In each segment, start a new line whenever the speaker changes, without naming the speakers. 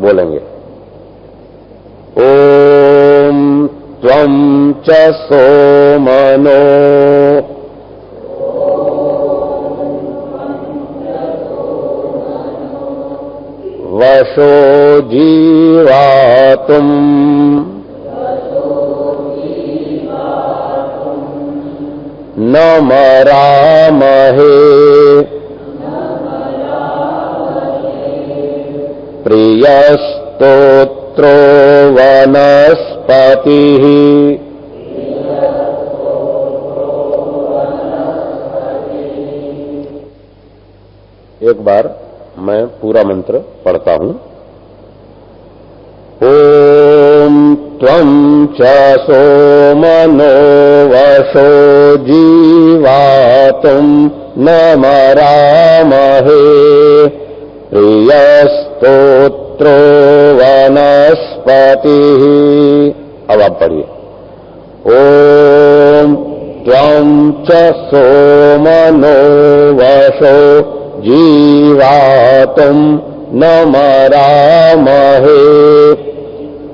बोलेंगे। ओम त्वं च सोमनो वशो जीवातुम् न मरामहे प्रियस्तोत्रो वनस्पतिः एक बार मैं पूरा मंत्र पढ़ता हूं। ओम त्वं च सोमनो वशो जीवातुम् न मरामहे प्रियस्तोत्रो वनस्पतिः। अब आप पढ़िए। ओम त्वं च सोमनो वशो जीवातुम् न मरामहे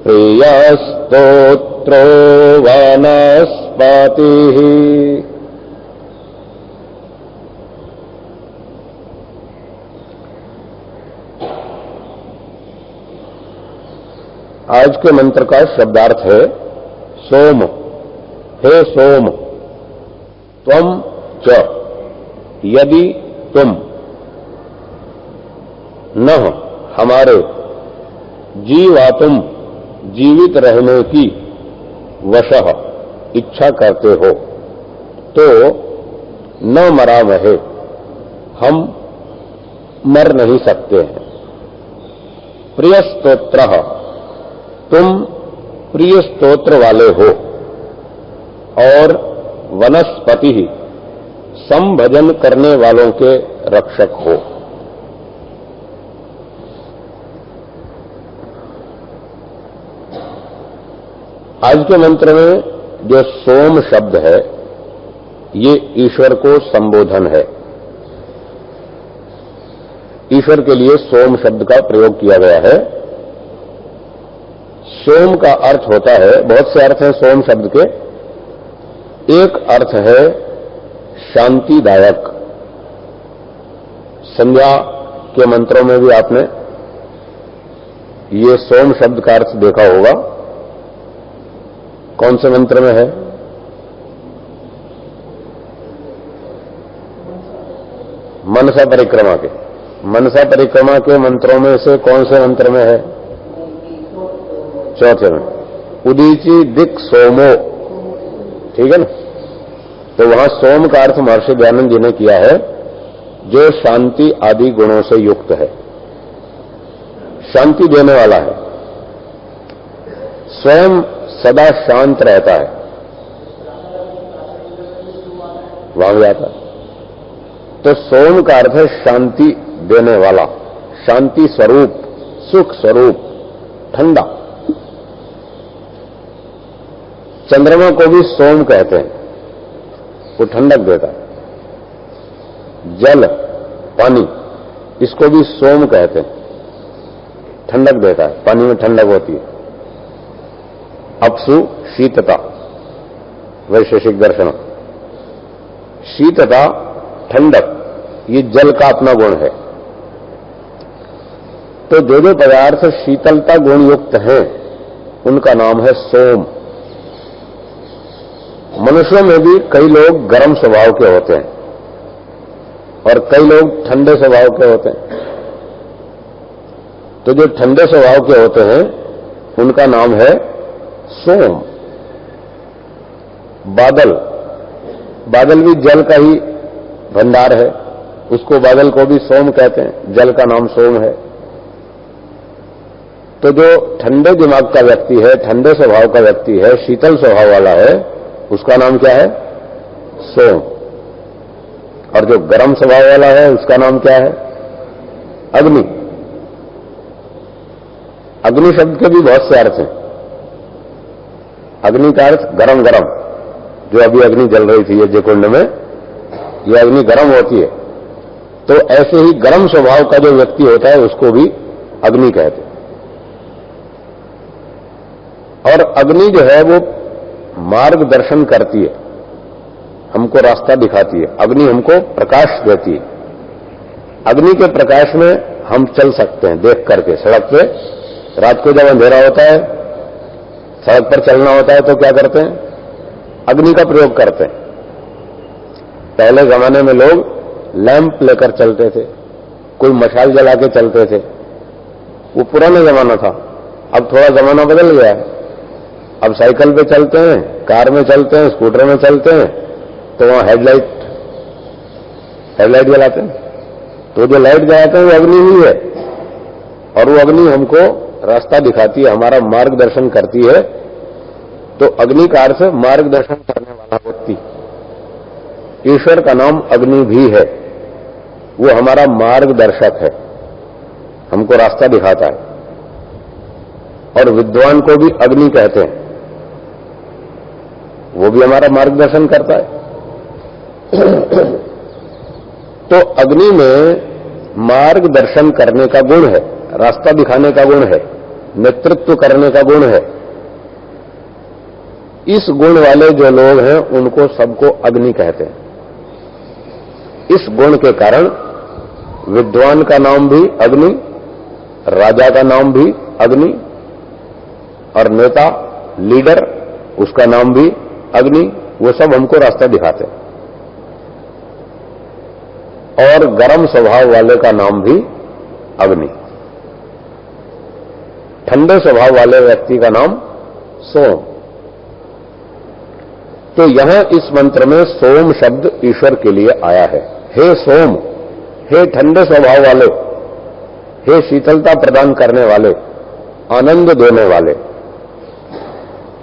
प्रियस्तोत्रो वनस्पतिः। आज के मंत्र का शब्दार्थ है सोम। हे सोम, त्वं च, यदि तुम, न हमारे, जीवातुम, जीवित रहने की, वशः इच्छा करते हो, तो न मरामहे, हम मर नहीं सकते हैं। प्रिय स्तोत्रः, तुम प्रिय स्तोत्र वाले हो, और वनस्पति, संभजन करने वालों के रक्षक हो। आज के मंत्र में जो सोम शब्द है, ये ईश्वर को संबोधन है। ईश्वर के लिए सोम शब्द का प्रयोग किया गया है। सोम का अर्थ होता है, बहुत से अर्थ हैं सोम शब्द के। एक अर्थ है शांतिदायक। संध्या के मंत्रों में भी आपने ये सोम शब्द का अर्थ देखा होगा। कौन से मंत्र में है? मनसा परिक्रमा के। मनसा परिक्रमा के मंत्रों में से कौन से मंत्र में है? चौथे में, उदीची दिक सोमो, ठीक है ना। तो वहां सोम का अर्थ महर्षि दयानंद जी ने किया है, जो शांति आदि गुणों से युक्त है, शांति देने वाला है, स्वयं सदा शांत रहता है। वहां भी आता है। तो सोम का अर्थ है शांति देने वाला, शांति स्वरूप, सुख स्वरूप, ठंडा। चंद्रमा को भी सोम कहते हैं, वो ठंडक देता है। जल, पानी, इसको भी सोम कहते हैं, ठंडक देता है, पानी में ठंडक होती है। अपसु शीतता, वैशेषिक दर्शन। शीतता, ठंडक, ये जल का अपना गुण है। तो जो जो पदार्थ शीतलता गुण युक्त हैं, उनका नाम है सोम। मनुष्यों में भी कई लोग गर्म स्वभाव के होते हैं और कई लोग ठंडे स्वभाव के होते हैं। तो जो ठंडे स्वभाव के होते हैं, उनका नाम है सोम। बादल, बादल भी जल का ही भंडार है, उसको बादल को भी सोम कहते हैं, जल का नाम सोम है। तो जो ठंडे दिमाग का व्यक्ति है, ठंडे स्वभाव का व्यक्ति है, शीतल स्वभाव वाला है, उसका नाम क्या है? सोम। और जो गर्म स्वभाव वाला है, उसका नाम क्या है? अग्नि। अग्नि शब्द के भी बहुत से अर्थ हैं। अग्नि का अर्थ गरम गरम, जो अभी अग्नि जल रही थी यज्ञ कुंड में, ये अग्नि गरम होती है। तो ऐसे ही गरम स्वभाव का जो व्यक्ति होता है, उसको भी अग्नि कहते हैं। और अग्नि जो है वो मार्गदर्शन करती है, हमको रास्ता दिखाती है। अग्नि हमको प्रकाश देती है। अग्नि के प्रकाश में हम चल सकते हैं देख करके। सड़क पे रात को जब अंधेरा होता है, सड़क पर चलना होता है तो क्या करते हैं? अग्नि का प्रयोग करते हैं। पहले जमाने में लोग लैंप लेकर चलते थे, कोई मशाल जला के चलते थे। वो पुराना जमाना था। अब थोड़ा जमाना बदल गया है। अब साइकिल पे चलते हैं, कार में चलते हैं, स्कूटर में चलते हैं, तो वहां हेडलाइट जलाते हैं। तो जो लाइट जलाते हैं वो अग्नि ही है, और वो अग्नि हमको रास्ता दिखाती है, हमारा मार्गदर्शन करती है। तो अग्नि का अर्थ है मार्गदर्शन करने वाला व्यक्ति। ईश्वर का नाम अग्नि भी है, वो हमारा मार्गदर्शक है, हमको रास्ता दिखाता है। और विद्वान को भी अग्नि कहते हैं, वो भी हमारा मार्गदर्शन करता है। तो अग्नि में मार्गदर्शन करने का गुण है, रास्ता दिखाने का गुण है, नेतृत्व करने का गुण है। इस गुण वाले जो लोग हैं उनको सबको अग्नि कहते हैं। इस गुण के कारण विद्वान का नाम भी अग्नि, राजा का नाम भी अग्नि, और नेता, लीडर, उसका नाम भी अग्नि। वो सब हमको रास्ता दिखाते हैं। और गर्म स्वभाव वाले का नाम भी अग्नि। ठंडे स्वभाव वाले व्यक्ति का नाम सोम। तो यहां इस मंत्र में सोम शब्द ईश्वर के लिए आया है। हे सोम, हे ठंडे स्वभाव वाले, हे शीतलता प्रदान करने वाले, आनंद देने वाले,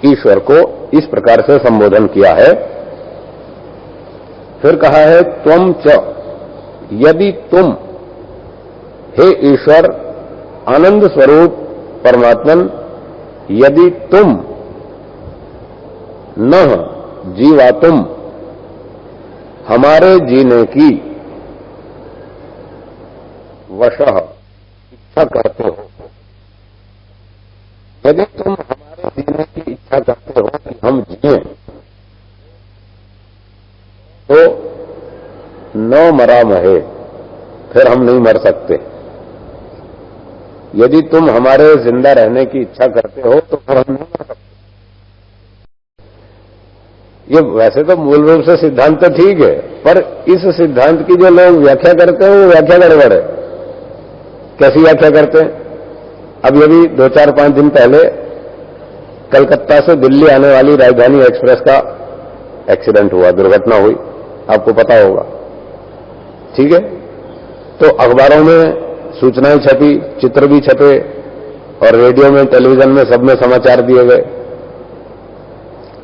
ईश्वर को इस प्रकार से संबोधन किया है। फिर कहा है त्वम च, यदि तुम, हे ईश्वर आनंद स्वरूप परमात्मन, यदि तुम न जीवातुम, हमारे जीने की वशः इच्छा करते हो, यदि तुम हमारे जीने की इच्छा करते हो कि हम जिए, तो न मरा महे, फिर हम नहीं मर सकते। यदि तुम हमारे जिंदा रहने की इच्छा करते हो तो फिर हम नहीं मर सकते। ये वैसे तो मूल रूप से सिद्धांत तो ठीक है, पर इस सिद्धांत की जो लोग व्याख्या करते हैं वो व्याख्या गड़बड़ है। कैसी व्याख्या करते हैं? अब ये भी 2-4-5 दिन पहले कलकत्ता से दिल्ली आने वाली राजधानी एक्सप्रेस का एक्सीडेंट हुआ, दुर्घटना हुई, आपको पता होगा, ठीक है। तो अखबारों में सूचनाएं छपी, चित्र भी छपे, और रेडियो में, टेलीविजन में, सब में समाचार दिए गए।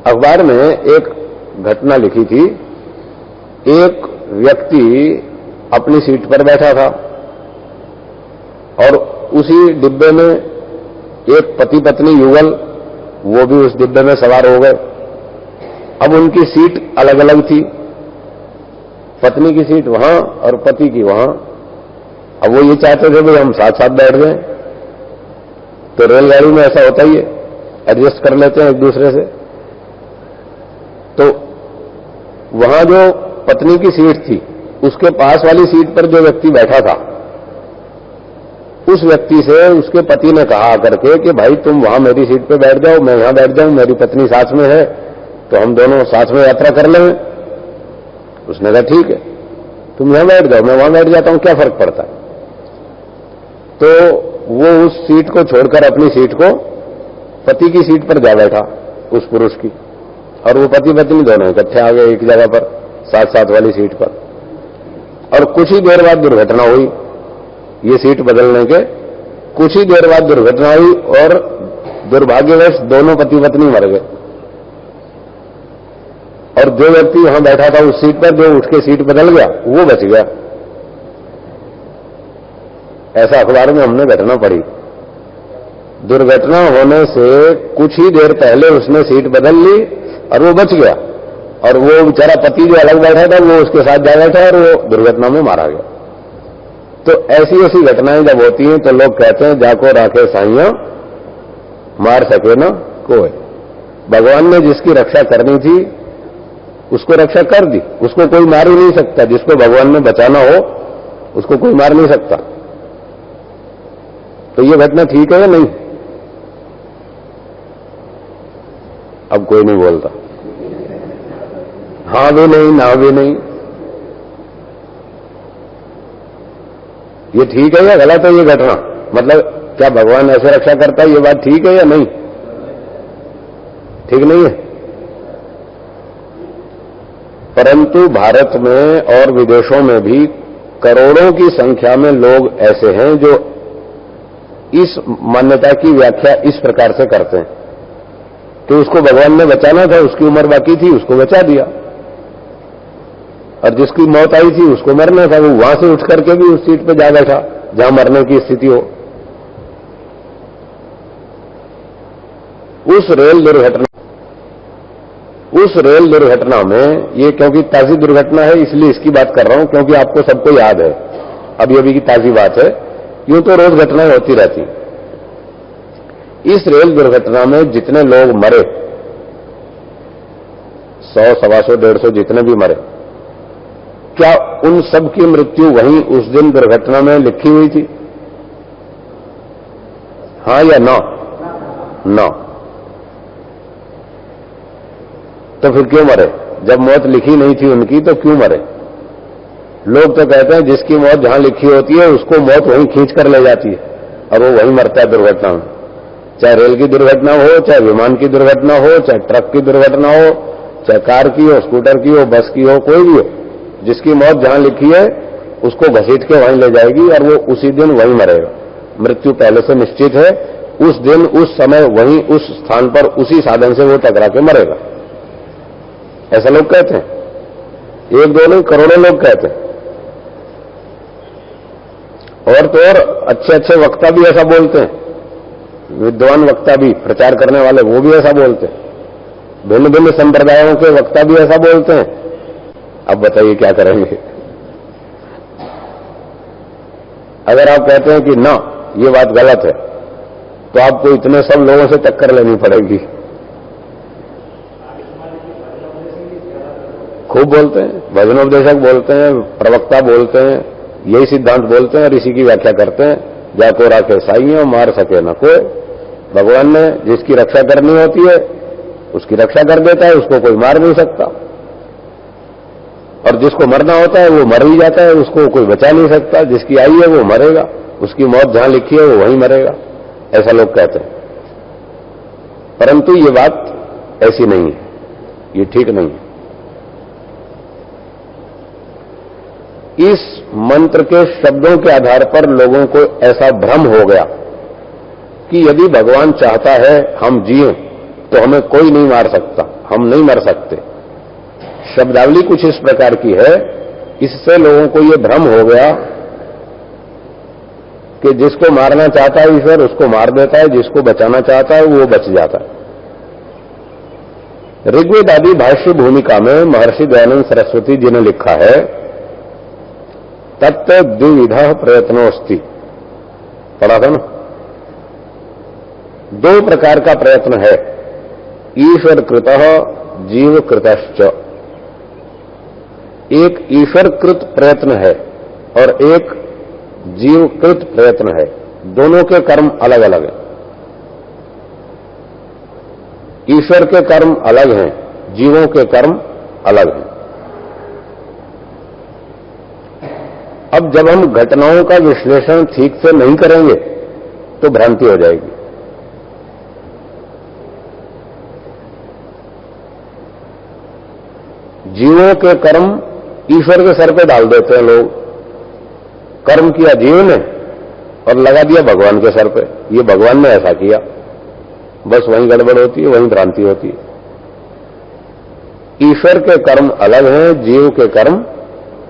अखबार में एक घटना लिखी थी। एक व्यक्ति अपनी सीट पर बैठा था और उसी डिब्बे में एक पति पत्नी युगल, वो भी उस डिब्बे में सवार हो गए। अब उनकी सीट अलग अलग थी, पत्नी की सीट वहां और पति की वहां। अब वो ये चाहते थे भाई हम साथ साथ बैठ गए। तो रेलगाड़ी में ऐसा होता ही है, एडजस्ट कर लेते हैं एक दूसरे से। तो वहां जो पत्नी की सीट थी, उसके पास वाली सीट पर जो व्यक्ति बैठा था, उस व्यक्ति से उसके पति ने कहा करके कि भाई तुम वहां मेरी सीट पे बैठ जाओ, मैं यहां बैठ जाऊं, मेरी पत्नी साथ में है, तो हम दोनों साथ में यात्रा कर लेंगे। उसने कहा ठीक है, तुम यहां बैठ जाओ, मैं वहां बैठ जाता हूं, क्या फर्क पड़ता है। तो वो उस सीट को छोड़कर अपनी सीट को पति की सीट पर जा बैठा, उस पुरुष की, और वो पति पत्नी दोनों इकट्ठे आ गए एक जगह पर, साथ साथ वाली सीट पर। और कुछ ही देर बाद दुर्घटना हुई। ये सीट बदलने के कुछ ही देर बाद दुर्घटना हुई और दुर्भाग्यवश दोनों पति पत्नी मर गए। और जो व्यक्ति वहां बैठा था उस सीट पर, जो उसके सीट बदल गया, वो बच गया। ऐसा अखबार में हमने घटना पढ़ी। दुर्घटना होने से कुछ ही देर पहले उसने सीट बदल ली और वो बच गया, और वो बेचारा पति जो अलग बैठा था वो उसके साथ जा बैठा और वो दुर्घटना में मारा गया। तो ऐसी ऐसी घटनाएं जब होती हैं तो लोग कहते हैं जाको राखे साइयां, मार सके ना कोई भगवान ने जिसकी रक्षा करनी थी उसको रक्षा कर दी, उसको कोई मार ही नहीं सकता। जिसको भगवान ने बचाना हो उसको कोई मार नहीं सकता। तो ये घटना ठीक है या नहीं? अब कोई नहीं बोलता, हां भी नहीं ना भी नहीं। ये ठीक है या गलत है ये घटना? मतलब क्या भगवान ऐसे रक्षा करता है, ये बात ठीक है या नहीं? ठीक नहीं है। परंतु भारत में और विदेशों में भी करोड़ों की संख्या में लोग ऐसे हैं जो इस मान्यता की व्याख्या इस प्रकार से करते हैं कि उसको भगवान ने बचाना था, उसकी उम्र बाकी थी, उसको बचा दिया, और जिसकी मौत आई थी उसको मरना था, वो वहां से उठ करके भी उस सीट पे जा बैठा जहां मरने की स्थिति हो। उस रेल दुर्घटना में, ये क्योंकि ताजी दुर्घटना है इसलिए इसकी बात कर रहा हूं, क्योंकि आपको सबको याद है, अभी अभी की ताजी बात है, यूं तो रोज घटनाएं होती रहती। इस रेल दुर्घटना में जितने लोग मरे, 100, 125, 150 जितने भी मरे, क्या उन सब की मृत्यु वहीं उस दिन दुर्घटना में लिखी हुई थी? हां या ना? ना। तो फिर क्यों मरे? जब मौत लिखी नहीं थी उनकी तो क्यों मरे? लोग तो कहते हैं जिसकी मौत जहां लिखी होती है उसको मौत वहीं खींच कर ले जाती है और वो वहीं मरता है दुर्घटना में। चाहे रेल की दुर्घटना हो, चाहे विमान की दुर्घटना हो, चाहे ट्रक की दुर्घटना हो, चाहे कार की हो, स्कूटर की हो, बस की हो, कोई भी हो, जिसकी मौत जहां लिखी है उसको घसीट के वहीं ले जाएगी और वो उसी दिन वहीं मरेगा। मृत्यु पहले से निश्चित है, उस दिन उस समय वहीं उस स्थान पर उसी साधन से वो टकरा के मरेगा। ऐसा लोग कहते हैं, एक दो नहीं करोड़ों लोग कहते हैं। और तो और अच्छे अच्छे वक्ता भी ऐसा बोलते हैं, विद्वान वक्ता भी, प्रचार करने वाले वो भी ऐसा बोलते हैं, भिन्न भिन्न संप्रदायों के वक्ता भी ऐसा बोलते हैं। अब बताइए क्या करेंगे? अगर आप कहते हैं कि ना ये बात गलत है तो आपको इतने सब लोगों से टक्कर लेनी पड़ेगी। खूब बोलते हैं, भजनोपदेशक बोलते हैं, प्रवक्ता बोलते हैं, यही सिद्धांत बोलते हैं और इसी की व्याख्या करते हैं, जाको राखे साइयों मार सके न कोई। भगवान ने जिसकी रक्षा करनी होती है उसकी रक्षा कर देता है, उसको कोई मार नहीं सकता, और जिसको मरना होता है वो मर ही जाता है, उसको कोई बचा नहीं सकता। जिसकी आई है वो मरेगा, उसकी मौत जहां लिखी है वो वहीं मरेगा, ऐसा लोग कहते हैं। परंतु ये बात ऐसी नहीं है, ये ठीक नहीं है। इस मंत्र के शब्दों के आधार पर लोगों को ऐसा भ्रम हो गया कि यदि भगवान चाहता है हम जिएं तो हमें कोई नहीं मार सकता, हम नहीं मर सकते। शब्दावली कुछ इस प्रकार की है, इससे लोगों को यह भ्रम हो गया कि जिसको मारना चाहता है ईश्वर उसको मार देता है, जिसको बचाना चाहता है वो बच जाता है। ऋग्वेद आदि भाष्य भूमिका में महर्षि दयानंद सरस्वती जी ने लिखा है, तत्व द्विविधा प्रयत्नोस्ति। पढ़ा था ना? दो प्रकार का प्रयत्न है, ईश्वर कृतः जीव कृतश्च। एक ईश्वरकृत प्रयत्न है और एक जीवकृत प्रयत्न है, दोनों के कर्म अलग अलग हैं। ईश्वर के कर्म अलग हैं, जीवों के कर्म अलग हैं। अब जब हम घटनाओं का विश्लेषण ठीक से नहीं करेंगे तो भ्रांति हो जाएगी। जीवों के कर्म ईश्वर के सर पे डाल देते हैं लोग। कर्म किया जीव ने और लगा दिया भगवान के सर पे, ये भगवान ने ऐसा किया, बस वहीं गड़बड़ होती है, वहीं भ्रांति होती है। ईश्वर के कर्म अलग हैं, जीव के कर्म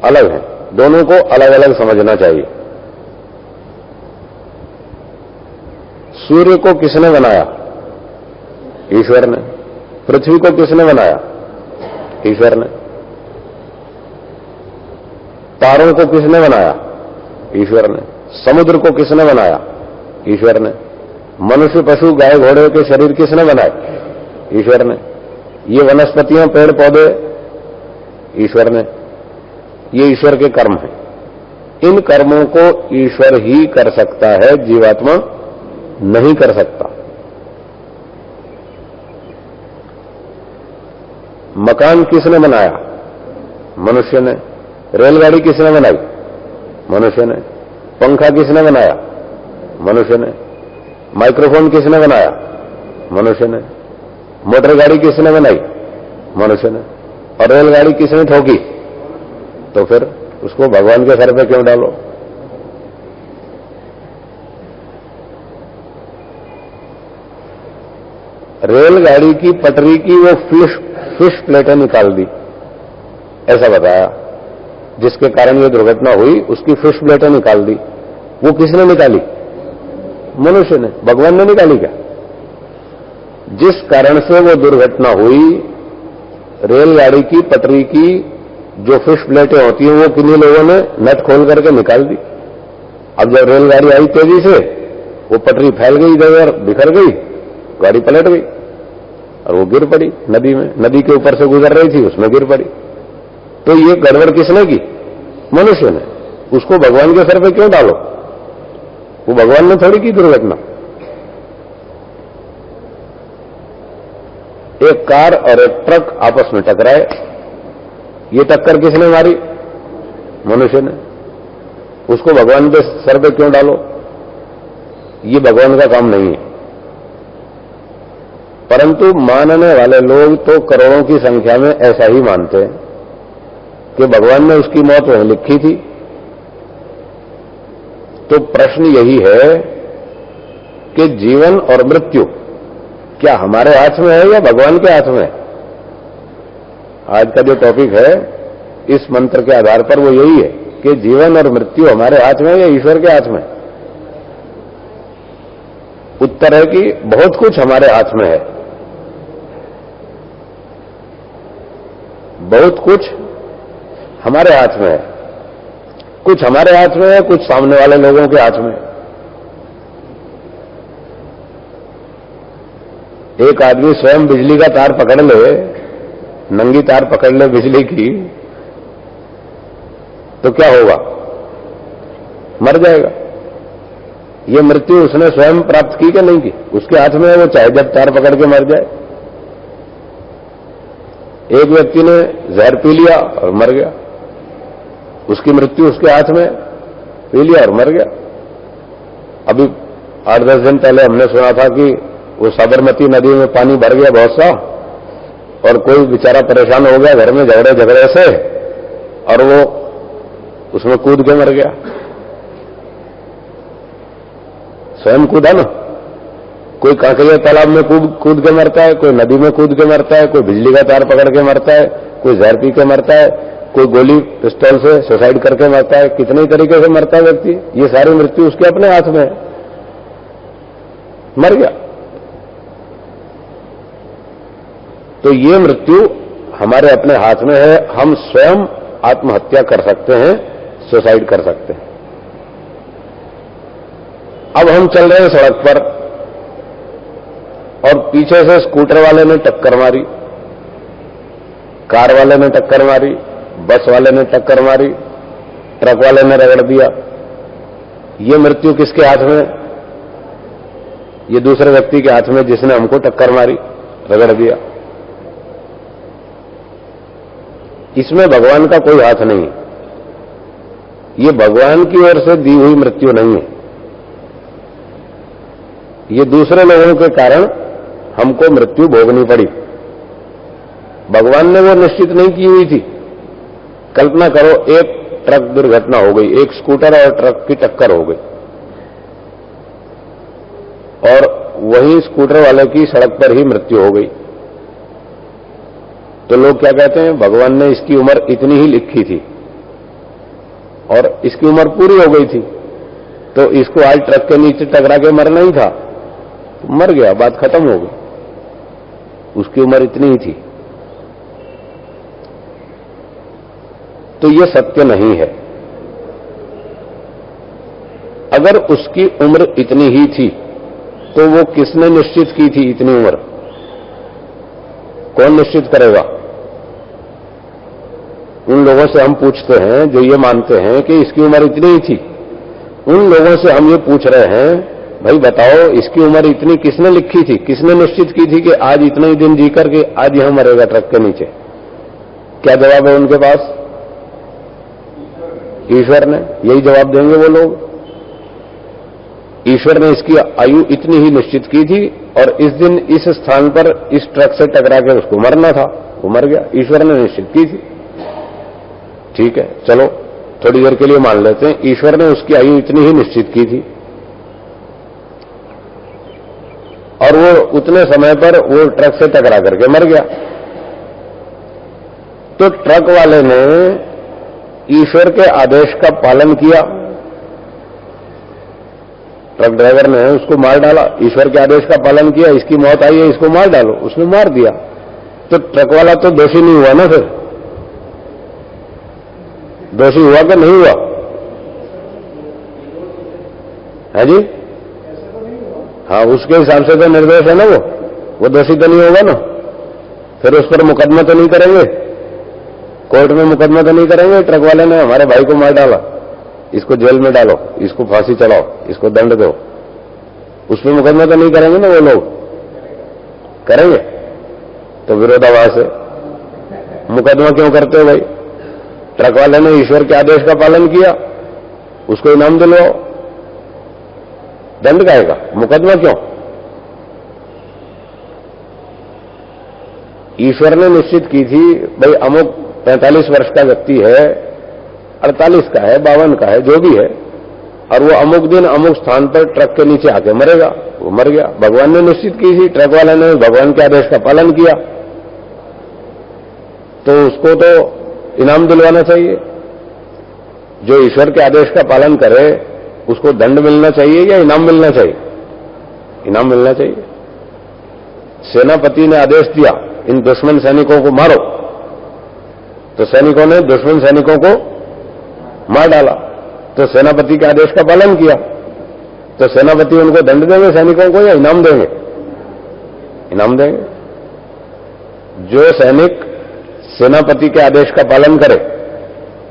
अलग हैं, दोनों को अलग अलग समझना चाहिए। सूर्य को किसने बनाया? ईश्वर ने। पृथ्वी को किसने बनाया? ईश्वर ने। तारों को किसने बनाया? ईश्वर ने। समुद्र को किसने बनाया? ईश्वर ने। मनुष्य, पशु, गाय, घोड़े के शरीर किसने बनाए? ईश्वर ने। ये वनस्पतियां, पेड़ पौधे ईश्वर ने। ये ईश्वर के कर्म हैं। इन कर्मों को ईश्वर ही कर सकता है, जीवात्मा नहीं कर सकता। मकान किसने बनाया? मनुष्य ने। रेलगाड़ी किसने बनाई? मनुष्य ने। पंखा किसने बनाया? मनुष्य ने। माइक्रोफोन किसने बनाया? मनुष्य ने। मोटर गाड़ी किसने बनाई? मनुष्य ने। और रेलगाड़ी किसने ठोकी? तो फिर उसको भगवान के सर पे क्यों डालो? रेलगाड़ी की पटरी की वो फिश प्लेटें निकाल दी, ऐसा बताया, जिसके कारण ये दुर्घटना हुई, उसकी फिश प्लेटें निकाल दी। वो किसने निकाली? मनुष्य ने। भगवान ने निकाली क्या? जिस कारण से वो दुर्घटना हुई, रेलगाड़ी की पटरी की जो फिश प्लेटें होती हैं, वो किन्हीं लोगों ने नट खोल करके निकाल दी। अब जब रेलगाड़ी आई तेजी से, वो पटरी फैल गई, इधर बिखर गई, गाड़ी पलट गई और वो गिर पड़ी नदी में। नदी के ऊपर से गुजर रही थी, उसमें गिर पड़ी। तो ये गड़बड़ किसने की? मनुष्य ने। उसको भगवान के सर पे क्यों डालो? वो भगवान ने थोड़ी की दुर्घटना। एक कार और एक ट्रक आपस में टकराए, ये टक्कर किसने मारी? मनुष्य ने। उसको भगवान के सर पे क्यों डालो? ये भगवान का काम नहीं है। परंतु मानने वाले लोग तो करोड़ों की संख्या में ऐसा ही मानते हैं कि भगवान ने उसकी मौत वहीं लिखी थी। तो प्रश्न यही है कि जीवन और मृत्यु क्या हमारे हाथ में है या भगवान के हाथ में है? आज का जो टॉपिक है, इस मंत्र के आधार पर वो यही है कि जीवन और मृत्यु हमारे हाथ में है या ईश्वर के हाथ में? उत्तर है कि बहुत कुछ हमारे हाथ में है। बहुत कुछ हमारे हाथ में है। कुछ हमारे हाथ में है, कुछ सामने वाले लोगों के हाथ में है। एक आदमी स्वयं बिजली का तार पकड़ ले, नंगी तार पकड़ ले बिजली की, तो क्या होगा? मर जाएगा। ये मृत्यु उसने स्वयं प्राप्त की कि नहीं की? उसके हाथ में है, वो चाहे जब तार पकड़ के मर जाए। एक व्यक्ति ने जहर पी लिया और मर गया, उसकी मृत्यु उसके हाथ में, पी लिया और मर गया। अभी 8-10 दिन पहले हमने सुना था कि वो साबरमती नदी में पानी भर गया बहुत सा, और कोई बेचारा परेशान हो गया घर में झगड़े से, और वो उसमें कूद के मर गया। स्वयं कूदा ना। कोई कांकरिया तालाब में कूद के मरता है, कोई नदी में कूद के मरता है, कोई बिजली का तार पकड़ के मरता है, कोई जहर पी के मरता है, कोई गोली पिस्तौल से सुसाइड करके मरता है। कितने ही तरीके से मरता है व्यक्ति। ये सारी मृत्यु उसके अपने हाथ में है, मर गया। तो ये मृत्यु हमारे अपने हाथ में है। हम स्वयं आत्महत्या कर सकते हैं, सुसाइड कर सकते हैं। अब हम चल रहे हैं सड़क पर और पीछे से स्कूटर वाले ने टक्कर मारी, कार वाले ने टक्कर मारी, बस वाले ने टक्कर मारी, ट्रक वाले ने रगड़ दिया। ये मृत्यु किसके हाथ में? ये दूसरे व्यक्ति के हाथ में, जिसने हमको टक्कर मारी, रगड़ दिया। इसमें भगवान का कोई हाथ नहीं। ये भगवान की ओर से दी हुई मृत्यु नहीं है। ये दूसरे लोगों के कारण हमको मृत्यु भोगनी पड़ी। भगवान ने वो निश्चित नहीं की हुई थी। कल्पना करो, एक ट्रक दुर्घटना हो गई, एक स्कूटर और ट्रक की टक्कर हो गई, और वहीं स्कूटर वाले की सड़क पर ही मृत्यु हो गई। तो लोग क्या कहते हैं? भगवान ने इसकी उम्र इतनी ही लिखी थी और इसकी उम्र पूरी हो गई थी, तो इसको आज ट्रक के नीचे टकरा के मरना ही था, तो मर गया, बात खत्म हो गई। उसकी उम्र इतनी ही थी। तो यह सत्य नहीं है। अगर उसकी उम्र इतनी ही थी तो वो किसने निश्चित की थी इतनी उम्र? कौन निश्चित करेगा? उन लोगों से हम पूछते हैं जो ये मानते हैं कि इसकी उम्र इतनी ही थी। उन लोगों से हम ये पूछ रहे हैं, भाई बताओ इसकी उम्र इतनी किसने लिखी थी, किसने निश्चित की थी कि आज इतने ही दिन जी करके आज यहां मरेगा ट्रक के नीचे? क्या जवाब है उनके पास? ईश्वर ने। यही जवाब देंगे वो लोग। ईश्वर ने इसकी आयु इतनी ही निश्चित की थी और इस दिन इस स्थान पर इस ट्रक से टकरा के उसको मरना था, वो मर गया। ईश्वर ने निश्चित की थी। ठीक है, चलो थोड़ी देर के लिए मान लेते हैं ईश्वर ने उसकी आयु इतनी ही निश्चित की थी और वो उतने समय पर वो ट्रक से टकरा करके मर गया। तो ट्रक वाले ने ईश्वर के आदेश का पालन किया। ट्रक ड्राइवर ने उसको मार डाला, ईश्वर के आदेश का पालन किया, इसकी मौत आई है, इसको मार डालो, उसने मार दिया। तो ट्रक वाला तो दोषी नहीं हुआ ना? फिर दोषी हुआ कि नहीं हुआ? है जी? हाँ, उसके हिसाब से तो निर्दोष है ना वो दोषी तो नहीं होगा ना। फिर उस पर मुकदमा तो नहीं करेंगे, कोर्ट में मुकदमा तो नहीं करेंगे। ट्रक वाले ने हमारे भाई को मार डाला, इसको जेल में डालो, इसको फांसी चढ़ाओ, इसको दंड दो, उस पर मुकदमा तो नहीं करेंगे ना वो लोग? करेंगे? तो विरोधाभास है। मुकदमा क्यों करते हो भाई? ट्रक वाले ने ईश्वर के आदेश का पालन किया, उसको इनाम दिलवाओ, दंड काहेगा? मुकदमा क्यों? ईश्वर ने निश्चित की थी भाई अमुक 45 वर्ष का व्यक्ति है, 48 का है, 52 का है, जो भी है, और वो अमुक दिन अमुक स्थान पर ट्रक के नीचे आके मरेगा। वो मर गया, भगवान ने निश्चित की थी, ट्रक वाले ने भगवान के आदेश का पालन किया, तो उसको तो इनाम दिलवाना चाहिए। जो ईश्वर के आदेश का पालन करे उसको दंड मिलना चाहिए या इनाम मिलना चाहिए? इनाम मिलना चाहिए। सेनापति ने आदेश दिया इन दुश्मन सैनिकों को मारो, तो सैनिकों ने दुश्मन सैनिकों को मार डाला, तो सेनापति के आदेश का पालन किया, तो सेनापति उनको दंड देंगे सैनिकों को या इनाम देंगे? इनाम देंगे। जो सैनिक सेनापति के आदेश का पालन करे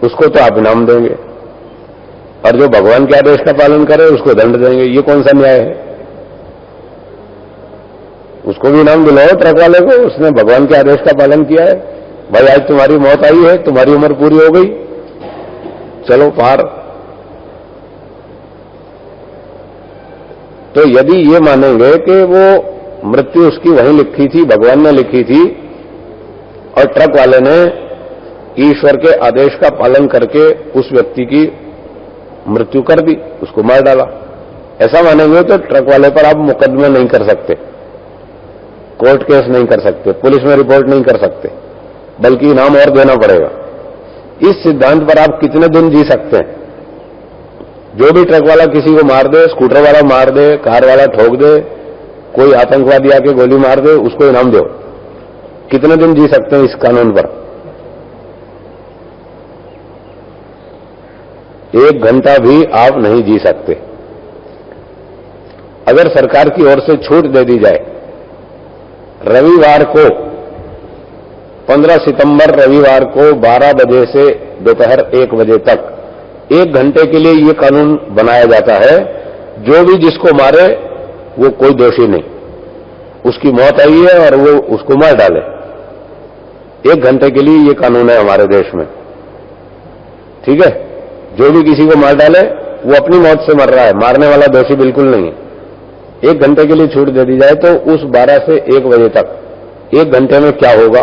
उसको तो आप इनाम देंगे, और जो भगवान के आदेश का पालन करे उसको दंड देंगे। ये कौन सा न्याय है? उसको भी इनाम दिलाओ ट्रक वाले को, उसने भगवान के आदेश का पालन किया है। भाई आज तुम्हारी मौत आई है, तुम्हारी उम्र पूरी हो गई, चलो पार। तो यदि ये मानेंगे कि वो मृत्यु उसकी वहीं लिखी थी, भगवान ने लिखी थी, और ट्रक वाले ने ईश्वर के आदेश का पालन करके उस व्यक्ति की मृत्यु कर दी, उसको मार डाला, ऐसा मानेंगे तो ट्रक वाले पर आप मुकदमा नहीं कर सकते, कोर्ट केस नहीं कर सकते, पुलिस में रिपोर्ट नहीं कर सकते, बल्कि इनाम और देना पड़ेगा। इस सिद्धांत पर आप कितने दिन जी सकते हैं? जो भी ट्रक वाला किसी को मार दे, स्कूटर वाला मार दे, कार वाला ठोक दे, कोई आतंकवादी आके गोली मार दे, उसको इनाम दो, कितने दिन जी सकते हैं इस कानून पर? 1 घंटा भी आप नहीं जी सकते। अगर सरकार की ओर से छूट दे दी जाए, रविवार को 15 सितंबर रविवार को 12 बजे से दोपहर 1 बजे तक 1 घंटे के लिए ये कानून बनाया जाता है, जो भी जिसको मारे वो कोई दोषी नहीं, उसकी मौत आई है और वो उसको मार डाले। 1 घंटे के लिए ये कानून है हमारे देश में, ठीक है? जो भी किसी को मार डाले वो अपनी मौत से मर रहा है, मारने वाला दोषी बिल्कुल नहीं है। 1 घंटे के लिए छूट दे दी जाए तो उस 12 से 1 बजे तक 1 घंटे में क्या होगा?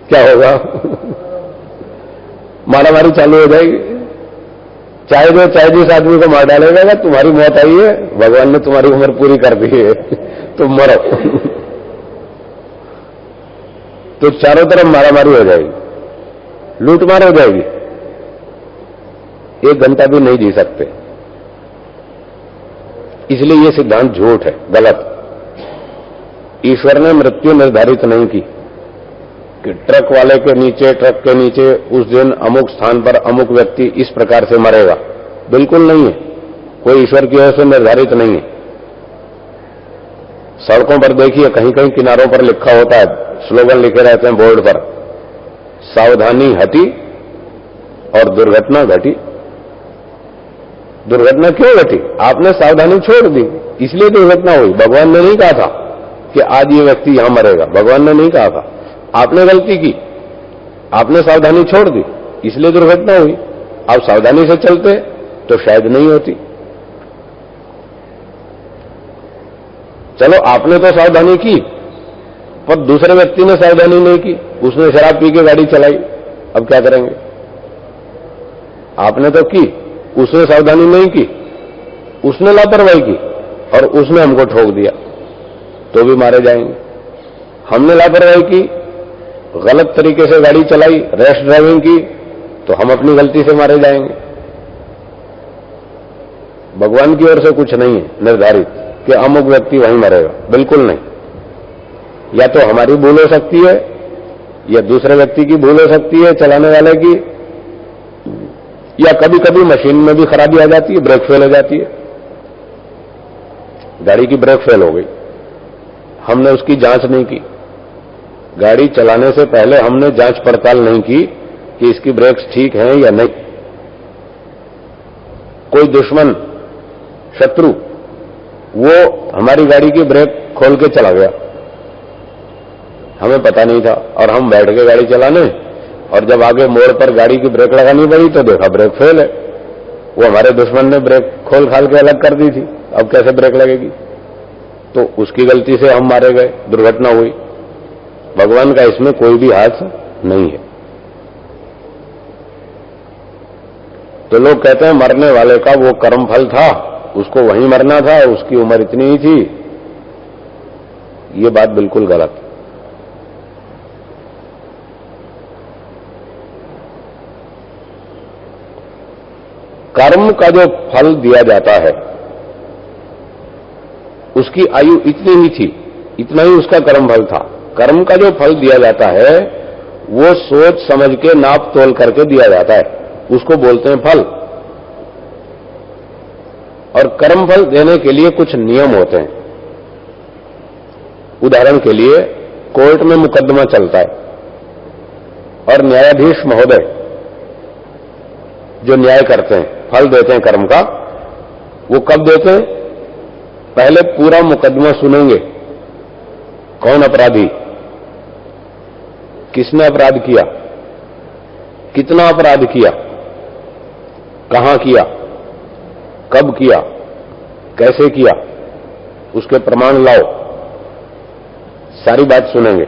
क्या होगा? मारामारी चालू हो जाएगी। चाहे जिस आदमी को मार डालेगा, तुम्हारी मौत आई है, भगवान ने तुम्हारी उम्र पूरी कर दी है, तुम मरो। तो चारों तरफ मारामारी हो जाएगी, लूटमार हो जाएगी। 1 घंटा भी नहीं जी सकते। इसलिए यह सिद्धांत झूठ है, गलत। ईश्वर ने मृत्यु निर्धारित नहीं की कि ट्रक वाले के नीचे, ट्रक के नीचे उस दिन अमुक स्थान पर अमुक व्यक्ति इस प्रकार से मरेगा, बिल्कुल नहीं है। कोई ईश्वर की ओर से निर्धारित नहीं है। सड़कों पर देखिए, कहीं कहीं किनारों पर लिखा होता है, स्लोगन लिखे रहते हैं बोर्ड पर, सावधानी हटी और दुर्घटना घटी। दुर्घटना क्यों घटी? आपने सावधानी छोड़ दी, इसलिए दुर्घटना हुई। भगवान ने नहीं कहा था कि आज ये व्यक्ति यहां मरेगा, भगवान ने नहीं कहा था। आपने गलती की, आपने सावधानी छोड़ दी, इसलिए दुर्घटना हुई। आप सावधानी से चलते तो शायद नहीं होती। चलो, आपने तो सावधानी की, पर दूसरे व्यक्ति ने सावधानी नहीं की, उसने शराब पी के गाड़ी चलाई, अब क्या करेंगे? आपने तो की, उसने सावधानी नहीं की, उसने लापरवाही की और उसने हमको ठोक दिया, तो भी मारे जाएंगे। हमने लापरवाही की, गलत तरीके से गाड़ी चलाई, रैश ड्राइविंग की, तो हम अपनी गलती से मारे जाएंगे। भगवान की ओर से कुछ नहीं है निर्धारित कि अमुक व्यक्ति वहीं मरेगा, बिल्कुल नहीं। या तो हमारी भूल हो सकती है, या दूसरे व्यक्ति की भूल हो सकती है, चलाने वाले की, या कभी कभी मशीन में भी खराबी आ जाती है, ब्रेक फेल हो जाती है। गाड़ी की ब्रेक फेल हो गई, हमने उसकी जांच नहीं की। गाड़ी चलाने से पहले हमने जांच पड़ताल नहीं की कि इसकी ब्रेक्स ठीक हैं या नहीं। कोई दुश्मन, शत्रु, वो हमारी गाड़ी की ब्रेक खोल के चला गया, हमें पता नहीं था, और हम बैठ के गाड़ी चलाने, और जब आगे मोड़ पर गाड़ी की ब्रेक लगानी पड़ी तो देखा ब्रेक फेल है। वो हमारे दुश्मन ने ब्रेक खोल खाल के अलग कर दी थी, अब कैसे ब्रेक लगेगी? तो उसकी गलती से हम मारे गए, दुर्घटना हुई। भगवान का इसमें कोई भी हाथ नहीं है। तो लोग कहते हैं मरने वाले का वो कर्म फल था, उसको वहीं मरना था, उसकी उम्र इतनी ही थी। ये बात बिल्कुल गलत। कर्म का जो फल दिया जाता है, उसकी आयु इतनी ही थी, इतना ही उसका कर्म फल था। कर्म का जो फल दिया जाता है वो सोच समझ के नाप तोल करके दिया जाता है, उसको बोलते हैं फल। और कर्म फल देने के लिए कुछ नियम होते हैं। उदाहरण के लिए, कोर्ट में मुकदमा चलता है और न्यायाधीश महोदय जो न्याय करते हैं, फल देते हैं कर्म का, वो कब देते हैं? पहले पूरा मुकदमा सुनेंगे। कौन अपराधी, किसने अपराध किया, कितना अपराध किया, कहां किया, कब किया, कैसे किया, उसके प्रमाण लाओ, सारी बात सुनेंगे।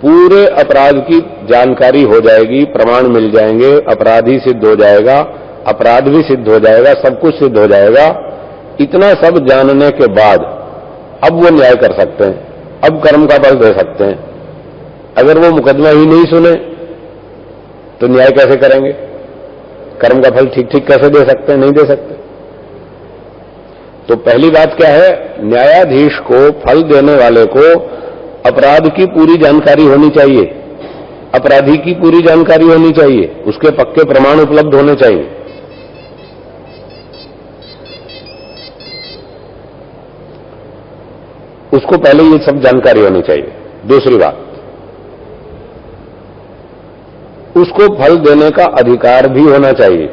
पूरे अपराध की जानकारी हो जाएगी, प्रमाण मिल जाएंगे, अपराधी सिद्ध हो जाएगा, अपराध भी सिद्ध हो जाएगा, सब कुछ सिद्ध हो जाएगा। इतना सब जानने के बाद अब वो न्याय कर सकते हैं, अब कर्म का फल दे सकते हैं। अगर वो मुकदमा ही नहीं सुने तो न्याय कैसे करेंगे? कर्म का फल ठीक ठीक कैसे दे सकते हैं? नहीं दे सकते। तो पहली बात क्या है? न्यायाधीश को, फल देने वाले को अपराध की पूरी जानकारी होनी चाहिए, अपराधी की पूरी जानकारी होनी चाहिए, उसके पक्के प्रमाण उपलब्ध होने चाहिए। उसको पहले ये सब जानकारी होनी चाहिए। दूसरी बात, उसको फल देने का अधिकार भी होना चाहिए।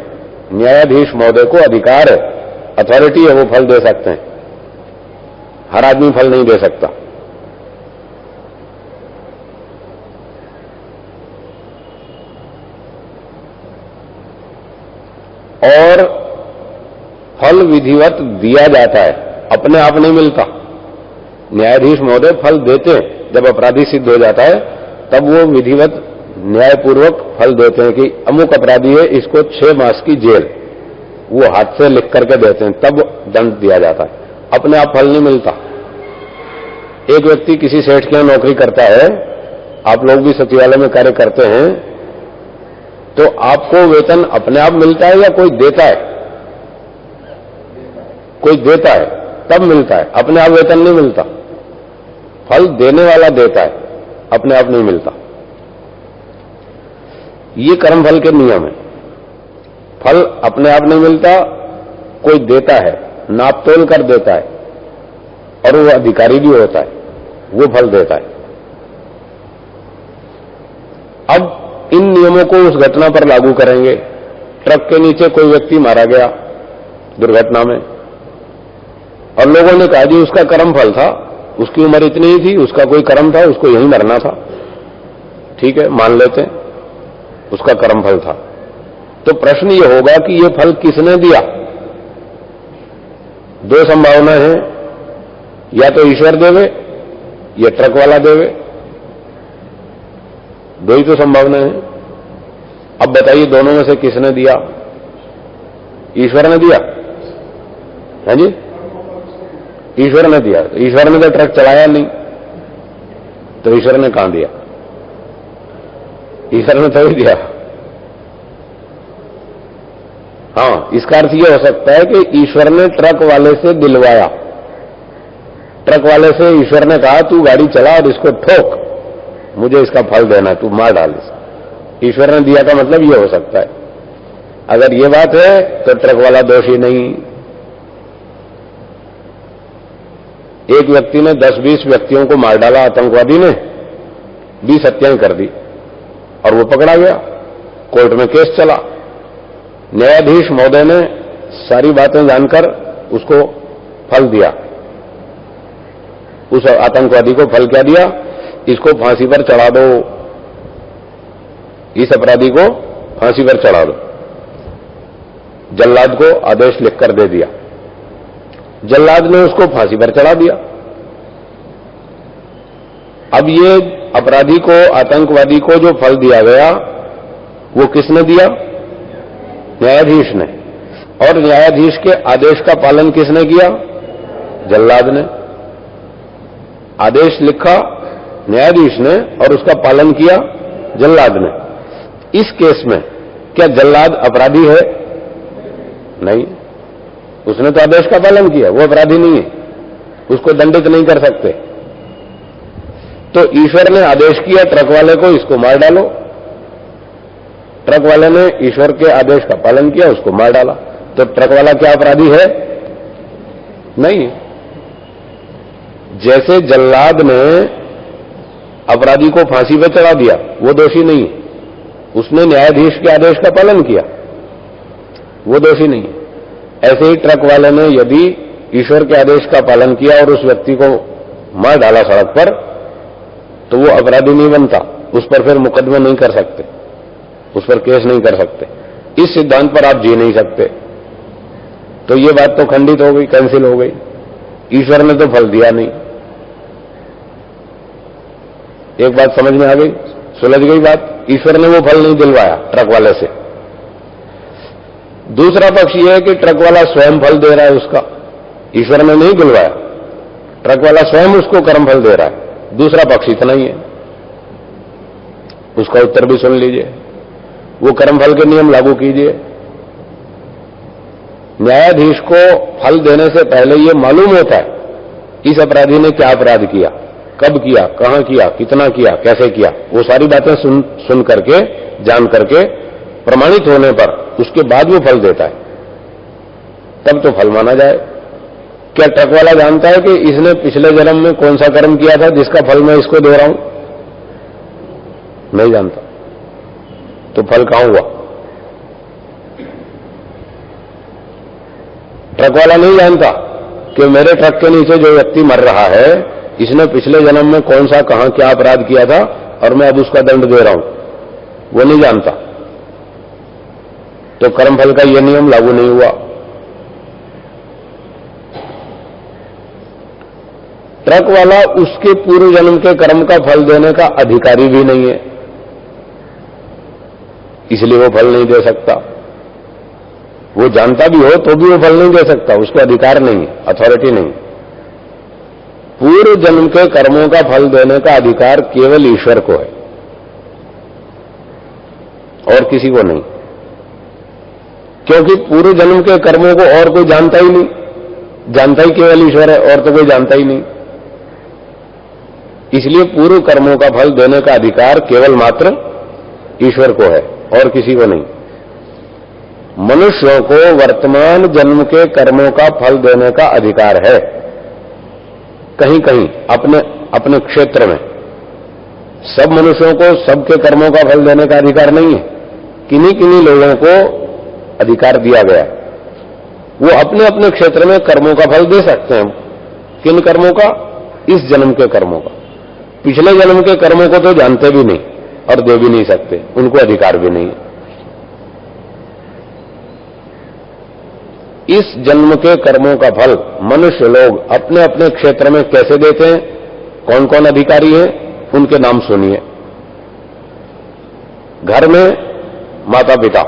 न्यायाधीश महोदय को अधिकार है, अथॉरिटी है, वो फल दे सकते हैं। हर आदमी फल नहीं दे सकता। और फल विधिवत दिया जाता है, अपने आप नहीं मिलता। न्यायाधीश महोदय फल देते हैं, जब अपराधी सिद्ध हो जाता है तब वो विधिवत न्यायपूर्वक फल देते हैं कि अमुक अपराधी है, इसको 6 मास की जेल, वो हाथ से लिख करके देते हैं, तब दंड दिया जाता है। अपने आप फल नहीं मिलता। एक व्यक्ति किसी सेठ के यहां नौकरी करता है, आप लोग भी सचिवालय में कार्य करते हैं, तो आपको वेतन अपने आप मिलता है या कोई देता है? कोई देता है तब मिलता है, अपने आप वेतन नहीं मिलता। फल देने वाला देता है, अपने आप नहीं मिलता। ये कर्मफल के नियम है। फल अपने आप नहीं मिलता, कोई देता है, नाप तोल कर देता है, और वो अधिकारी भी होता है, वो फल देता है। अब इन नियमों को उस घटना पर लागू करेंगे। ट्रक के नीचे कोई व्यक्ति मारा गया दुर्घटना में, और लोगों ने कहा जी उसका कर्म फल था, उसकी उम्र इतनी ही थी, उसका कोई कर्म था, उसको यहीं मरना था। ठीक है, मान लेते हैं उसका कर्म फल था। तो प्रश्न ये होगा कि ये फल किसने दिया? दो संभावना है, या तो ईश्वर देवे या ट्रक वाला देवे, दो ही तो संभावना है। अब बताइए दोनों में से किसने दिया? ईश्वर ने दिया, है जी, ईश्वर ने दिया। ईश्वर ने तो ट्रक चलाया नहीं, तो ईश्वर ने कहां दिया? ईश्वर ने तो ही दिया। हाँ, इसका अर्थ यह हो सकता है कि ईश्वर ने ट्रक वाले से दिलवाया। ट्रक वाले से ईश्वर ने कहा तू गाड़ी चला और इसको ठोक, मुझे इसका फल देना, तू मार डाल इसको। ईश्वर ने दिया का मतलब यह हो सकता है। अगर यह बात है तो ट्रक वाला दोषी नहीं। एक व्यक्ति ने 10-20 व्यक्तियों को मार डाला, आतंकवादी ने 20 हत्याएं कर दी और वो पकड़ा गया, कोर्ट में केस चला। न्यायाधीश महोदय ने सारी बातें जानकर उसको फल दिया। उस आतंकवादी को फल क्या दिया? इसको फांसी पर चढ़ा दो, इस अपराधी को फांसी पर चढ़ा दो। जल्लाद को आदेश लिखकर दे दिया, जल्लाद ने उसको फांसी पर चढ़ा दिया। अब ये अपराधी को, आतंकवादी को जो फल दिया गया वो किसने दिया? न्यायाधीश ने। और न्यायाधीश के आदेश का पालन किसने किया? जल्लाद ने। आदेश लिखा न्यायाधीश ने और उसका पालन किया जल्लाद ने। इस केस में क्या जल्लाद अपराधी है? नहीं, उसने तो आदेश का पालन किया, वो अपराधी नहीं है, उसको दंडित नहीं कर सकते। तो ईश्वर ने आदेश किया ट्रक वाले को इसको मार डालो, ट्रक वाले ने ईश्वर के आदेश का पालन किया, उसको मार डाला। तो ट्रक वाला क्या अपराधी है? नहीं। जैसे जल्लाद ने अपराधी को फांसी पर चढ़ा दिया, वो दोषी नहीं है, उसने न्यायाधीश के आदेश का पालन किया, वो दोषी नहीं है। ऐसे ही ट्रक वाले ने यदि ईश्वर के आदेश का पालन किया और उस व्यक्ति को मार डाला सड़क पर, तो वो अपराधी नहीं बनता, उस पर फिर मुकदमा नहीं कर सकते, उस पर केस नहीं कर सकते। इस सिद्धांत पर आप जी नहीं सकते। तो ये बात तो खंडित हो गई, कैंसिल हो गई। ईश्वर ने तो फल दिया नहीं। एक बात समझ में आ गई, सुलझ गई बात। ईश्वर ने वो फल नहीं दिलवाया ट्रक वाले से। दूसरा पक्ष यह है कि ट्रक वाला स्वयं फल दे रहा है उसका, ईश्वर ने नहीं दिलवाया, ट्रक वाला स्वयं उसको कर्म फल दे रहा है। दूसरा पक्ष इतना ही है, उसका उत्तर भी सुन लीजिए। वो कर्मफल के नियम लागू कीजिए। न्यायाधीश को फल देने से पहले यह मालूम होता है इस अपराधी ने क्या अपराध किया, कब किया, कहां किया, कितना किया, कैसे किया। वो सारी बातें सुन करके, जान करके, प्रमाणित होने पर उसके बाद वो फल देता है, तब तो फल माना जाए। क्या ट्रक वाला जानता है कि इसने पिछले जन्म में कौन सा कर्म किया था जिसका फल मैं इसको दे रहा हूं? नहीं जानता, तो फल कहां हुआ? ट्रक वाला नहीं जानता कि मेरे ट्रक के नीचे जो व्यक्ति मर रहा है इसने पिछले जन्म में कौन सा, कहां, क्या अपराध किया था और मैं अब उसका दंड दे रहा हूं, वो नहीं जानता। तो कर्मफल का यह नियम लागू नहीं हुआ। ट्रक वाला उसके पूर्व जन्म के कर्म का फल देने का अधिकारी भी नहीं है, इसलिए वो फल नहीं दे सकता। वो जानता भी हो तो भी वो फल नहीं दे सकता, उसको अधिकार नहीं है, अथॉरिटी नहीं। पूर्व जन्म के कर्मों का फल देने का अधिकार केवल ईश्वर को है और किसी को नहीं, क्योंकि पूर्व जन्म के कर्मों को और कोई जानता ही नहीं, जानता ही केवल ईश्वर है और तो कोई जानता ही नहीं। इसलिए पूर्व कर्मों का फल देने का अधिकार केवल मात्र ईश्वर को है और किसी को नहीं। मनुष्यों को वर्तमान जन्म के कर्मों का फल देने का अधिकार है, कहीं कहीं अपने अपने क्षेत्र में। सब मनुष्यों को सबके कर्मों का फल देने का अधिकार नहीं है, किन्हीं किन्हीं लोगों को अधिकार दिया गया। वो अपने अपने क्षेत्र में कर्मों का फल दे सकते हैं। किन कर्मों का? इस जन्म के कर्मों का। पिछले जन्म के कर्मों को तो जानते भी नहीं और दे भी नहीं सकते, उनको अधिकार भी नहीं है। इस जन्म के कर्मों का फल मनुष्य लोग अपने अपने क्षेत्र में कैसे देते हैं, कौन कौन अधिकारी है, उनके नाम सुनिए। घर में माता पिता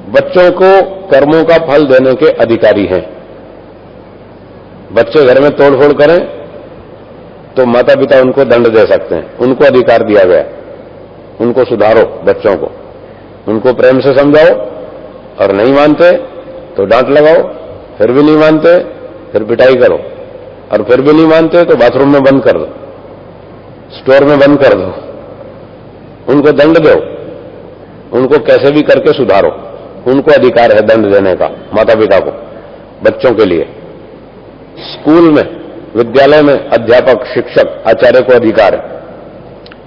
बच्चों को कर्मों का फल देने के अधिकारी हैं। बच्चे घर में तोड़फोड़ करें तो माता पिता उनको दंड दे सकते हैं, उनको अधिकार दिया गया। उनको सुधारो, बच्चों को उनको प्रेम से समझाओ, और नहीं मानते तो डांट लगाओ, फिर भी नहीं मानते फिर पिटाई करो, और फिर भी नहीं मानते तो बाथरूम में बंद कर दो, स्टोर में बंद कर दो, उनको दंड दो, उनको कैसे भी करके सुधारो। उनको अधिकार है दंड देने का, माता पिता को, बच्चों के लिए। स्कूल में, विद्यालय में अध्यापक, शिक्षक, आचार्य को अधिकार है।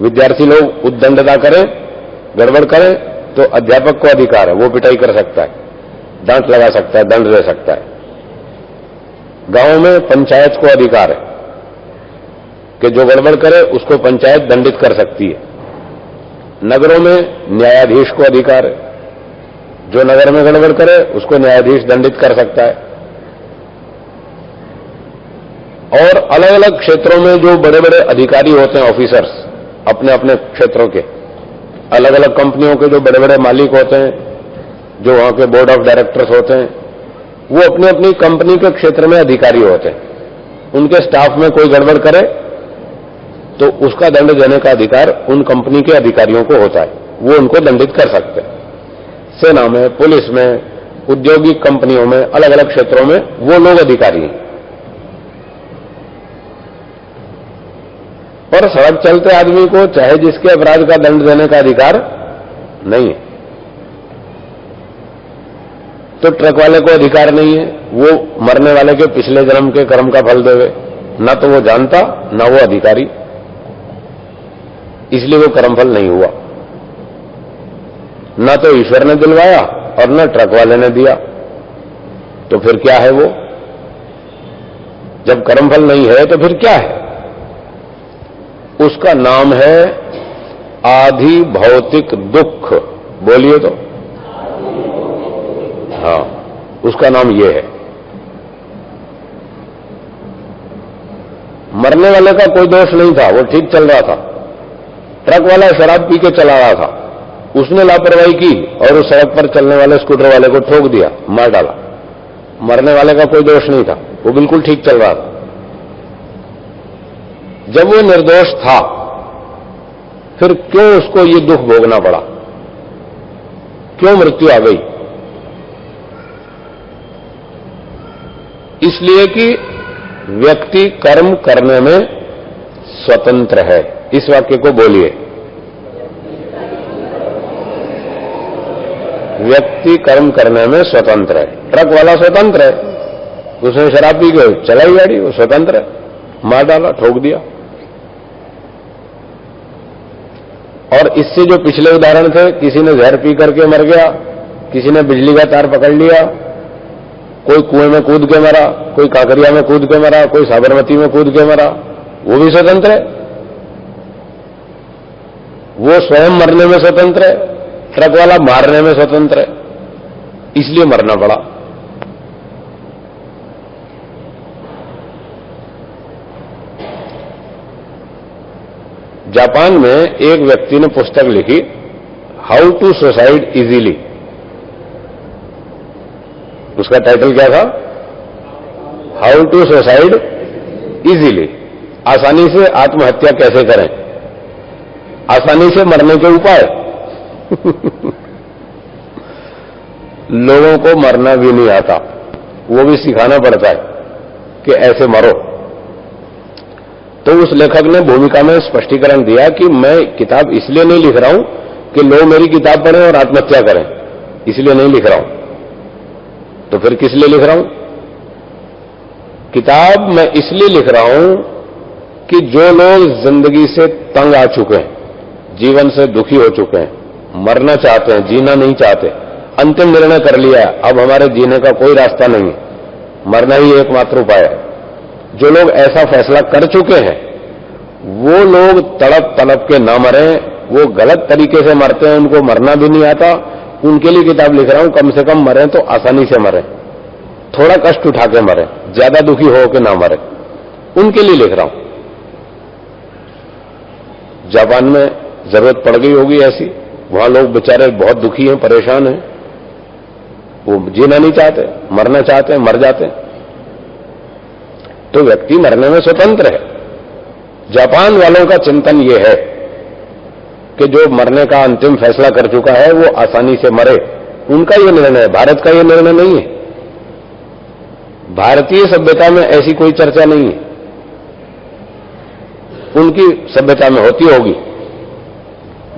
विद्यार्थी लोग उद्दंडता करें, गड़बड़ करें तो अध्यापक को अधिकार है, वो पिटाई कर सकता है, डांट लगा सकता है, दंड दे सकता है। गांव में पंचायत को अधिकार है कि जो गड़बड़ करे उसको पंचायत दंडित कर सकती है। नगरों में न्यायाधीश को अधिकार है, जो नगर में गड़बड़ करे उसको न्यायाधीश दंडित कर सकता है। और अलग अलग क्षेत्रों में जो बड़े बड़े अधिकारी होते हैं, ऑफिसर्स, अपने अपने क्षेत्रों के, अलग अलग कंपनियों के जो बड़े बड़े मालिक होते हैं, जो वहां के बोर्ड ऑफ डायरेक्टर्स होते हैं, वो अपनी अपनी कंपनी के क्षेत्र में अधिकारी होते हैं। उनके स्टाफ में कोई गड़बड़ करे तो उसका दंड देने का अधिकार उन कंपनी के अधिकारियों को होता है, वो उनको दंडित कर सकते हैं। सेना में, पुलिस में, औद्योगिक कंपनियों में, अलग अलग क्षेत्रों में वो लोग अधिकारी हैं। पर सड़क चलते आदमी को चाहे जिसके अपराध का दंड देने का अधिकार नहीं है। तो ट्रक वाले को अधिकार नहीं है, वो मरने वाले के पिछले जन्म के कर्म का फल देवे, ना तो वो जानता ना वो अधिकारी, इसलिए वो कर्मफल नहीं हुआ। ना तो ईश्वर ने दिलवाया और ना ट्रक वाले ने दिया, तो फिर क्या है वो? जब कर्मफल नहीं है तो फिर क्या है? उसका नाम है आधि भौतिक दुख। बोलिए तो। हाँ, उसका नाम ये है। मरने वाले का कोई दोष नहीं था, वो ठीक चल रहा था। ट्रक वाला शराब पी के चला रहा था, उसने लापरवाही की और उस सड़क पर चलने वाले स्कूटर वाले को ठोक दिया, मार डाला। मरने वाले का कोई दोष नहीं था, वो बिल्कुल ठीक चल रहा था। जब वो निर्दोष था, फिर क्यों उसको ये दुख भोगना पड़ा? क्यों मृत्यु आ गई? इसलिए कि व्यक्ति कर्म करने में स्वतंत्र है। इस वाक्य को बोलिए, व्यक्ति कर्म करने में स्वतंत्र है। ट्रक वाला स्वतंत्र है, उसने शराब पी के चलाई गाड़ी, वो स्वतंत्र है, मार डाला, ठोक दिया। और इससे जो पिछले उदाहरण थे, किसी ने जहर पी करके मर गया, किसी ने बिजली का तार पकड़ लिया, कोई कुएं में कूद के मरा, कोई काकरिया में कूद के मरा, कोई साबरमती में कूद के मरा, वो भी स्वतंत्र है। वो स्वयं मरने में स्वतंत्र है, ट्रक वाला मारने में स्वतंत्र है, इसलिए मरना पड़ा। जापान में एक व्यक्ति ने पुस्तक लिखी, हाउ टू सुसाइड इजीली। उसका टाइटल क्या था? How to suicide easily. आसानी से आत्महत्या कैसे करें, आसानी से मरने के उपाय। लोगों को मरना भी नहीं आता, वो भी सिखाना पड़ता है कि ऐसे मरो। तो उस लेखक ने भूमिका में स्पष्टीकरण दिया कि मैं किताब इसलिए नहीं लिख रहा हूं कि लोग मेरी किताब पढ़ें और आत्महत्या करें। इसलिए नहीं लिख रहा हूं। तो फिर किस लिए लिख रहा हूं? किताब मैं इसलिए लिख रहा हूं कि जो लोग जिंदगी से तंग आ चुके हैं, जीवन से दुखी हो चुके हैं, मरना चाहते हैं, जीना नहीं चाहते, अंतिम निर्णय कर लिया है, अब हमारे जीने का कोई रास्ता नहीं है, मरना ही एकमात्र उपाय है, जो लोग ऐसा फैसला कर चुके हैं, वो लोग तड़प तड़प के ना मरें, वो गलत तरीके से मरते हैं, उनको मरना भी नहीं आता, उनके लिए किताब लिख रहा हूं। कम से कम मरें तो आसानी से मरें, थोड़ा कष्ट उठा के मरें, ज्यादा दुखी हो के ना मरें, उनके लिए लिख रहा हूं। जापान में जरूरत पड़ गई होगी ऐसी, वहां लोग बेचारे बहुत दुखी हैं, परेशान हैं, वो जीना नहीं चाहते, मरना चाहते हैं, मर जाते हैं। तो व्यक्ति मरने में स्वतंत्र है। जापान वालों का चिंतन यह है कि जो मरने का अंतिम फैसला कर चुका है वो आसानी से मरे, उनका यह निर्णय है, भारत का यह निर्णय नहीं है। भारतीय सभ्यता में ऐसी कोई चर्चा नहीं है, उनकी सभ्यता में होती होगी।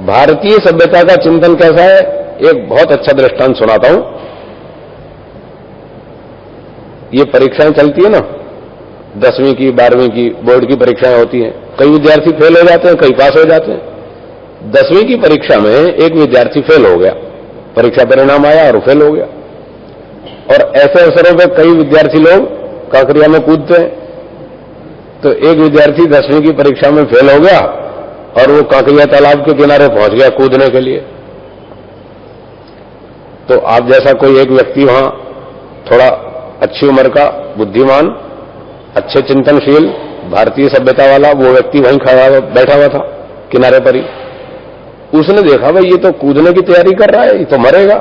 भारतीय सभ्यता का चिंतन कैसा है, एक बहुत अच्छा दृष्टांत सुनाता हूं। ये परीक्षाएं चलती है ना, 10वीं की, 12वीं की बोर्ड की परीक्षाएं होती हैं, कई विद्यार्थी फेल हो जाते हैं, कई पास हो जाते हैं। 10वीं की परीक्षा में एक विद्यार्थी फेल हो गया, परीक्षा परिणाम आया और फेल हो गया। और ऐसे अवसरों पर कई विद्यार्थी लोग कांकरिया में कूदते हैं। तो एक विद्यार्थी 10वीं की परीक्षा में फेल हो गया और वो कांकरिया तालाब के किनारे पहुंच गया कूदने के लिए। तो आप जैसा कोई एक व्यक्ति वहां थोड़ा अच्छी उम्र का, बुद्धिमान, अच्छे चिंतनशील, भारतीय सभ्यता वाला, वो व्यक्ति वहीं खड़ा बैठा हुआ था किनारे पर ही। उसने देखा भाई ये तो कूदने की तैयारी कर रहा है, ये तो मरेगा।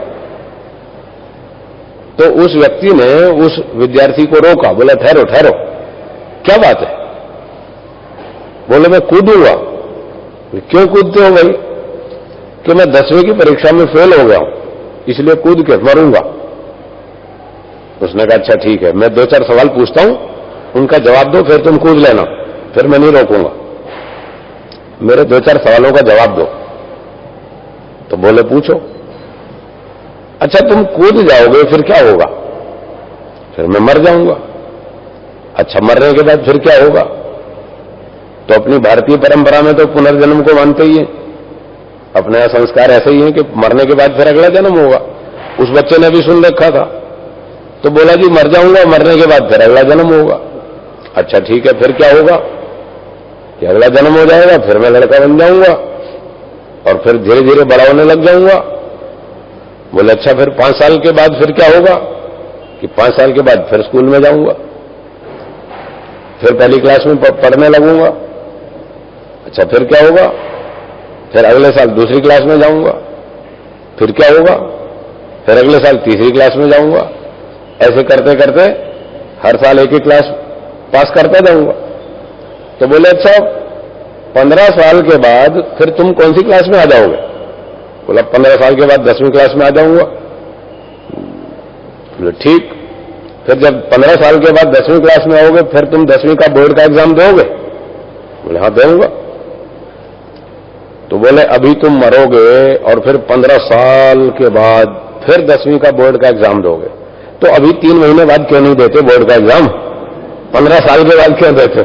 तो उस व्यक्ति ने उस विद्यार्थी को रोका, बोला ठहरो ठहरो, क्या बात है? बोले मैं कूदूंगा। क्यों कूदते हो भाई? कि मैं 10वीं की परीक्षा में फेल हो गया हूं, इसलिए कूद के मरूंगा। उसने कहा अच्छा ठीक है, मैं 2-4 सवाल पूछता हूं, उनका जवाब दो, फिर तुम कूद लेना, फिर मैं नहीं रोकूंगा। मेरे 2-4 सवालों का जवाब दो। तो बोले पूछो। अच्छा तुम कूद जाओगे फिर क्या होगा? फिर मैं मर जाऊंगा। अच्छा मरने के बाद फिर क्या होगा? तो अपनी भारतीय परंपरा में तो पुनर्जन्म को मानते ही है, अपने यहाँ संस्कार ऐसे ही है कि मरने के बाद फिर अगला जन्म होगा। उस बच्चे ने भी सुन रखा था, तो बोला जी मर जाऊंगा, मरने के बाद फिर अगला जन्म होगा। अच्छा ठीक है, फिर क्या होगा? कि अगला जन्म हो जाएगा, फिर मैं लड़का बन जाऊंगा और फिर धीरे धीरे बड़ा होने लग जाऊंगा। बोले अच्छा फिर 5 साल के बाद फिर क्या होगा? कि 5 साल के बाद फिर स्कूल में जाऊंगा, फिर पहली क्लास में पढ़ने लगूंगा। अच्छा फिर क्या होगा? फिर अगले साल दूसरी क्लास में जाऊंगा, फिर क्या होगा? फिर अगले साल तीसरी क्लास में जाऊंगा। ऐसे करते करते हर साल एक ही क्लास पास करता जाऊंगा। तो बोले अच्छा 15 साल के बाद फिर तुम कौन सी क्लास में आ जाओगे? बोला 15 साल के बाद 10वीं क्लास में आ जाऊंगा। बोले ठीक, फिर जब 15 साल के बाद 10वीं क्लास में आओगे फिर तुम 10वीं का बोर्ड का एग्जाम दोगे? बोले हाँ दूंगा। तो बोले अभी तुम मरोगे और फिर 15 साल के बाद फिर 10वीं का बोर्ड का एग्जाम दोगे, तो अभी 3 महीने बाद क्यों नहीं देते बोर्ड का एग्जाम? 15 साल के बाद क्यों देते?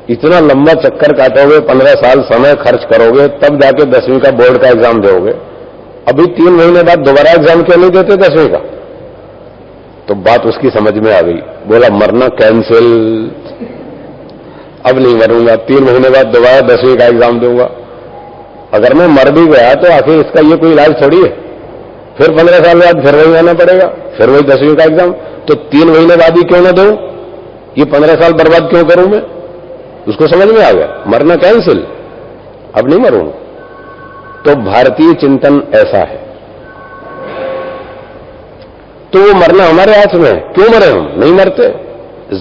इतना लंबा चक्कर काटोगे, 15 साल समय खर्च करोगे, तब जाके 10वीं का बोर्ड का एग्जाम दोगे, अभी 3 महीने बाद दोबारा एग्जाम क्यों नहीं देते 10वीं का? तो बात उसकी समझ में आ गई। बोला मरना कैंसिल, अब नहीं मरूंगा, 3 महीने बाद दोबारा 10वीं का एग्जाम दूंगा। अगर मैं मर भी गया तो आखिर इसका ये कोई इलाज थोड़ी है, फिर 15 साल बाद फिर वही आना पड़ेगा, फिर वही 10वीं का एग्जाम। तो 3 महीने बाद ही क्यों ना दूं? ये 15 साल बर्बाद क्यों करूं मैं? उसको समझ में आ गया, मरना कैंसिल, अब नहीं मरूंगा। तो भारतीय चिंतन ऐसा है। तो वो मरना हमारे हाथ में है, क्यों मरे हम? नहीं मरते।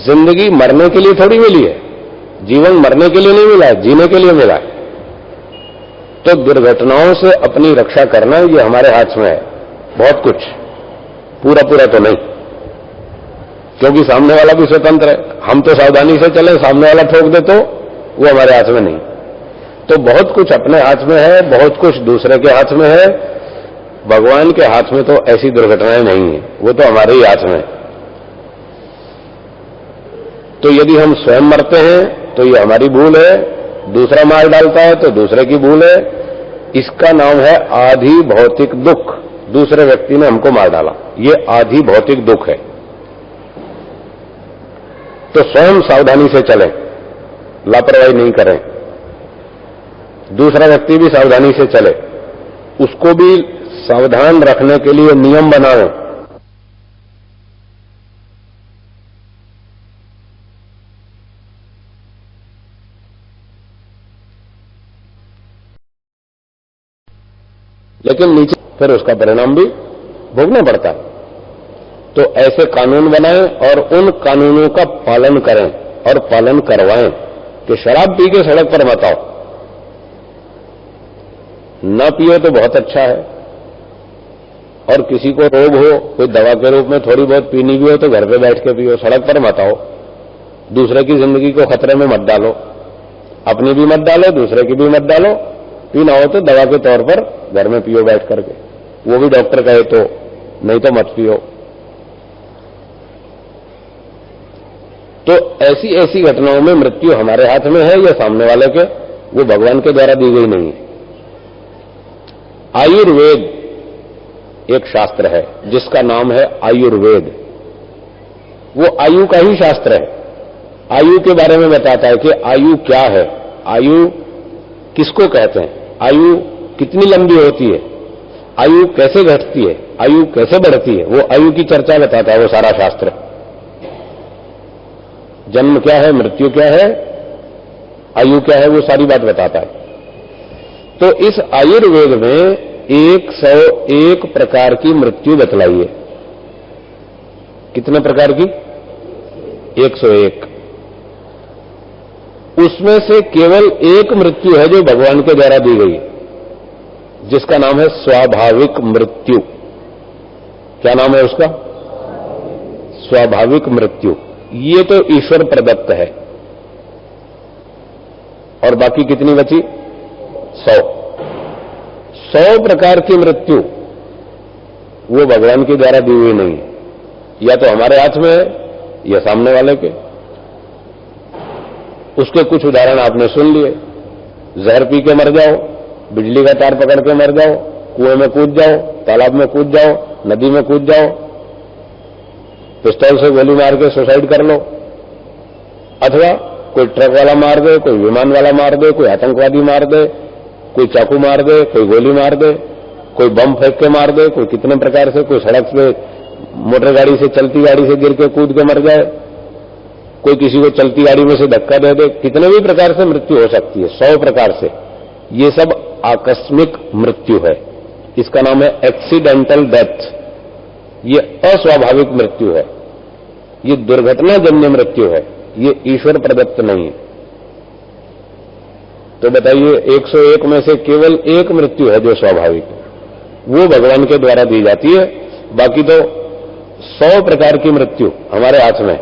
जिंदगी मरने के लिए थोड़ी मिली है, जीवन मरने के लिए नहीं मिला है, जीने के लिए मिला है। तो दुर्घटनाओं से अपनी रक्षा करना ये हमारे हाथ में है, बहुत कुछ, पूरा पूरा तो नहीं, क्योंकि सामने वाला भी स्वतंत्र है। हम तो सावधानी से चले, सामने वाला ठोक दे तो वो हमारे हाथ में नहीं। तो बहुत कुछ अपने हाथ में है, बहुत कुछ दूसरे के हाथ में है। भगवान के हाथ में तो ऐसी दुर्घटनाएं नहीं है, वो तो हमारे ही हाथ में है। तो यदि हम स्वयं मरते हैं तो ये हमारी भूल है, दूसरा मार डालता है तो दूसरे की भूल है। इसका नाम है आधि भौतिक दुख। दूसरे व्यक्ति ने हमको मार डाला, ये आधि भौतिक दुख है। तो स्वयं सावधानी से चलें, लापरवाही नहीं करें। दूसरा व्यक्ति भी सावधानी से चले, उसको भी सावधान रखने के लिए नियम बनाएं। लेकिन नीचे फिर उसका परिणाम भी भोगना पड़ता है। तो ऐसे कानून बनाएं और उन कानूनों का पालन करें और पालन करवाएं कि शराब पी के सड़क पर मत आओ। न पियो तो बहुत अच्छा है, और किसी को रोग हो, कोई दवा के रूप में थोड़ी बहुत पीनी भी हो तो घर पे बैठ के पियो, सड़क पर मत आओ। दूसरे की जिंदगी को खतरे में मत डालो, अपनी भी मत डालो, दूसरे की भी मत डालो। पीना हो तो दवा के तौर पर घर में पियो बैठ करके, वो भी डॉक्टर कहे तो, नहीं तो मत पियो। तो ऐसी ऐसी घटनाओं में मृत्यु हमारे हाथ में है या सामने वाले के, वो भगवान के द्वारा दी गई नहीं है। आयुर्वेद एक शास्त्र है जिसका नाम है आयुर्वेद। वो आयु का ही शास्त्र है। आयु के बारे में बताता है कि आयु क्या है, आयु किसको कहते हैं, आयु कितनी लंबी होती है, आयु कैसे घटती है, आयु कैसे बढ़ती है, वो आयु की चर्चा बताता है वो सारा शास्त्र। जन्म क्या है, मृत्यु क्या है, आयु क्या है, वो सारी बात बताता है। तो इस आयुर्वेद में 101 प्रकार की मृत्यु बतलाई है। कितने प्रकार की? 101। उसमें से केवल एक मृत्यु है जो भगवान के द्वारा दी गई है, जिसका नाम है स्वाभाविक मृत्यु। क्या नाम है उसका? स्वाभाविक मृत्यु। ये तो ईश्वर प्रदत्त है। और बाकी कितनी बची? 100 प्रकार की मृत्यु वो भगवान के द्वारा दी हुई नहीं है, या तो हमारे हाथ में है या सामने वाले के। उसके कुछ उदाहरण आपने सुन लिए। जहर पी के मर जाओ, बिजली का तार पकड़ के मर जाओ, कुएं में कूद जाओ, तालाब में कूद जाओ, नदी में कूद जाओ, पिस्तौल से गोली मार के सुसाइड कर लो, अथवा कोई ट्रक वाला मार दे, कोई विमान वाला मार दे, कोई आतंकवादी मार दे, कोई चाकू मार दे, कोई गोली मार दे, कोई बम फेंक के मार दे, कोई कितने प्रकार से, कोई सड़क से मोटर गाड़ी से, चलती गाड़ी से गिर के कूद के मर जाए, कोई किसी को चलती गाड़ी में से धक्का दे दे। कितने भी प्रकार से मृत्यु हो सकती है, 100 प्रकार से। ये सब आकस्मिक मृत्यु है। इसका नाम है एक्सीडेंटल डेथ। ये अस्वाभाविक मृत्यु है, ये दुर्घटनाजन्य मृत्यु है, ये ईश्वर प्रदत्त नहीं है। तो बताइए, 101 में से केवल एक मृत्यु है जो स्वाभाविक है, वो भगवान के द्वारा दी जाती है। बाकी तो 100 प्रकार की मृत्यु हमारे हाथ में,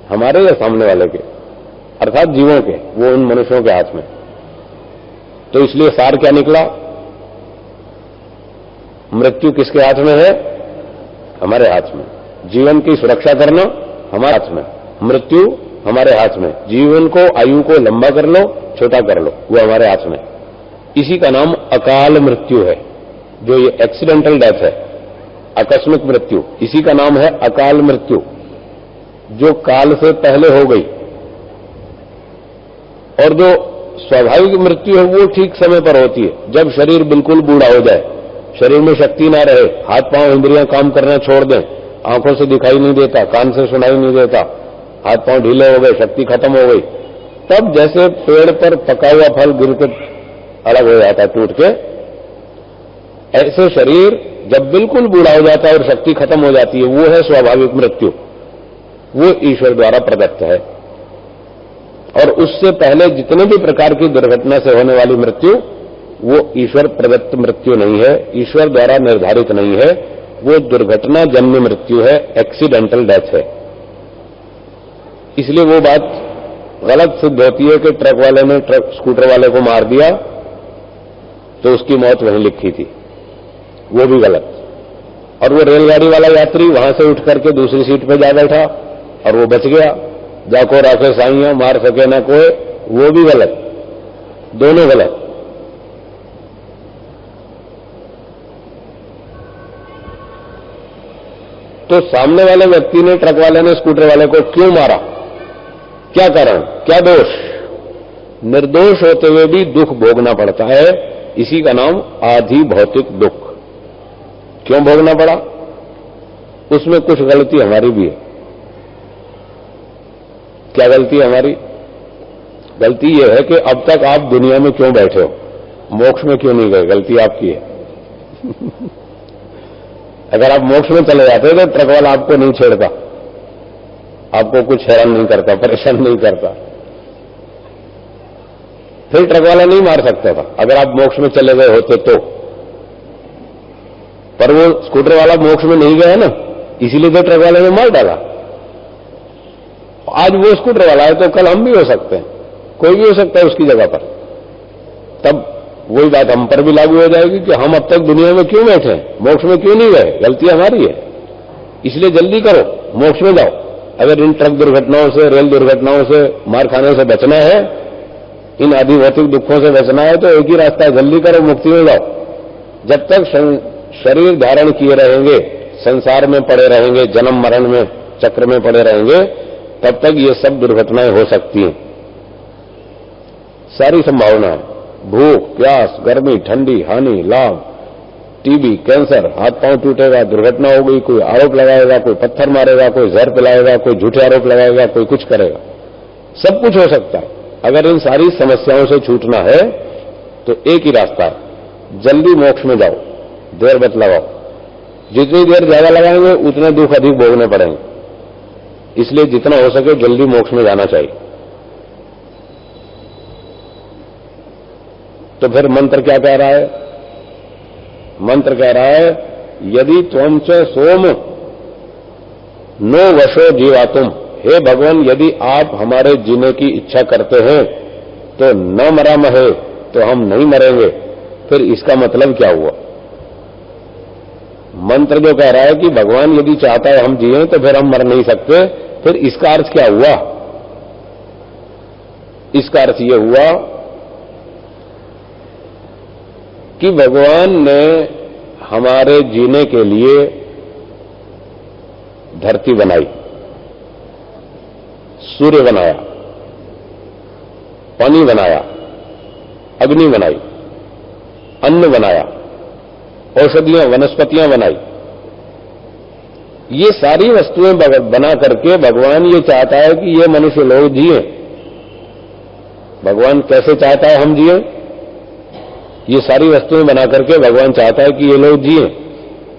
हमारे या सामने वाले के, अर्थात जीवों के, वो उन मनुष्यों के हाथ में। तो इसलिए सार क्या निकला? मृत्यु किसके हाथ में है? हमारे हाथ में। जीवन की सुरक्षा करना हमारे हाथ में, मृत्यु हमारे हाथ में। जीवन को, आयु को लंबा कर लो, छोटा कर लो, वो हमारे हाथ में। इसी का नाम अकाल मृत्यु है, जो ये एक्सीडेंटल डेथ है, आकस्मिक मृत्यु, इसी का नाम है अकाल मृत्यु, जो काल से पहले हो गई। और जो स्वाभाविक मृत्यु है वो ठीक समय पर होती है, जब शरीर बिल्कुल बूढ़ा हो जाए, शरीर में शक्ति ना रहे, हाथ पांव इंद्रियां काम करना छोड़ दें, आंखों से दिखाई नहीं देता, कान से सुनाई नहीं देता, हाथ पांव ढीले हो गए, शक्ति खत्म हो गई। तब जैसे पेड़ पर पका हुआ फल गिर के अलग हो जाता है टूट के, ऐसे शरीर जब बिल्कुल बूढ़ा हो जाता है और शक्ति खत्म हो जाती है, वो है स्वाभाविक मृत्यु। वो ईश्वर द्वारा प्रदत्त है। और उससे पहले जितने भी प्रकार की दुर्घटना से होने वाली मृत्यु, वो ईश्वर प्रदत्त मृत्यु नहीं है, ईश्वर द्वारा निर्धारित नहीं है, वो दुर्घटना जन्य मृत्यु है, एक्सीडेंटल डेथ है। इसलिए वो बात गलत सिद्ध होती है कि ट्रक वाले ने स्कूटर वाले को मार दिया तो उसकी मौत वहीं लिखी थी, वो भी गलत। और वो रेलगाड़ी वाला यात्री वहां से उठ करके दूसरी सीट पे जा बैठा और वो बच गया, जाको राखे साइयां मार सके ना कोई, वो भी गलत, दोनों गलत। तो सामने वाले व्यक्ति ने, ट्रक वाले ने स्कूटर वाले को क्यों मारा, क्या कारण, क्या दोष? निर्दोष होते हुए भी दुख भोगना पड़ता है, इसी का नाम आधि भौतिक दुख। क्यों भोगना पड़ा? उसमें कुछ गलती हमारी भी है। क्या गलती है हमारी? गलती यह है कि अब तक आप दुनिया में क्यों बैठे हो, मोक्ष में क्यों नहीं गए? गलती आपकी है। अगर आप मोक्ष में चले जाते तो ट्रक वाला आपको नहीं छेड़ता, आपको कुछ हैरान नहीं करता, परेशान नहीं करता, फिर ट्रक वाला नहीं मार सकता था अगर आप मोक्ष में चले गए होते तो। पर वो स्कूटर वाला मोक्ष में नहीं गया ना, इसीलिए तो ट्रक वाले ने मार डाला। आज वो स्कूटर वाला है तो कल हम भी हो सकते हैं, कोई भी हो सकता है उसकी जगह पर। तब वही बात हम पर भी लागू हो जाएगी कि हम अब तक दुनिया में क्यों बैठे हैं, मोक्ष में क्यों नहीं गए? गलती हमारी है। इसलिए जल्दी करो, मोक्ष में जाओ। अगर इन ट्रक दुर्घटनाओं से, रेल दुर्घटनाओं से, मार खाने से बचना है, इन आदि भौतिक दुखों से बचना है, तो एक ही रास्ता है, जल्दी करो, मुक्ति में जाओ। जब तक शरीर धारण किए रहेंगे, संसार में पड़े रहेंगे, जन्म मरण में चक्र में पड़े रहेंगे, तब तक ये सब दुर्घटनाएं हो सकती हैं। सारी संभावना है, भूख, प्यास, गर्मी, ठंडी, हानि, लाभ, टीबी, कैंसर, हाथ पांव टूटेगा, दुर्घटना हो गई, कोई आरोप लगाएगा, कोई पत्थर मारेगा, कोई जहर पिलाएगा, कोई झूठे आरोप लगाएगा, कोई कुछ करेगा, सब कुछ हो सकता है। अगर इन सारी समस्याओं से छूटना है तो एक ही रास्ता है, जल्दी मोक्ष में जाओ, देर मत लगाओ। जितनी देर ज्यादा लगाएंगे उतने दुख अधिक भोगने पड़ेंगे, इसलिए जितना हो सके जल्दी मोक्ष में जाना चाहिए। तो फिर मंत्र क्या कह रहा है? मंत्र कह रहा है, यदि त्वं च सोम नो वशो जीवातुम, हे भगवान यदि आप हमारे जीने की इच्छा करते हैं तो न मरामहे, तो हम नहीं मरेंगे। फिर इसका मतलब क्या हुआ? मंत्र जो कह रहा है कि भगवान यदि चाहता है हम जिए तो फिर हम मर नहीं सकते, फिर इसका अर्थ क्या हुआ? इसका अर्थ यह हुआ कि भगवान ने हमारे जीने के लिए धरती बनाई, सूर्य बनाया, पानी बनाया, अग्नि बनाई, अन्न बनाया, औषधियां, वनस्पतियां बनाई। ये सारी वस्तुएं बना करके भगवान ये चाहता है कि ये मनुष्य लोग जिए। भगवान कैसे चाहता है हम जिए? ये सारी वस्तुएं बना करके भगवान चाहता है कि ये लोग जिए।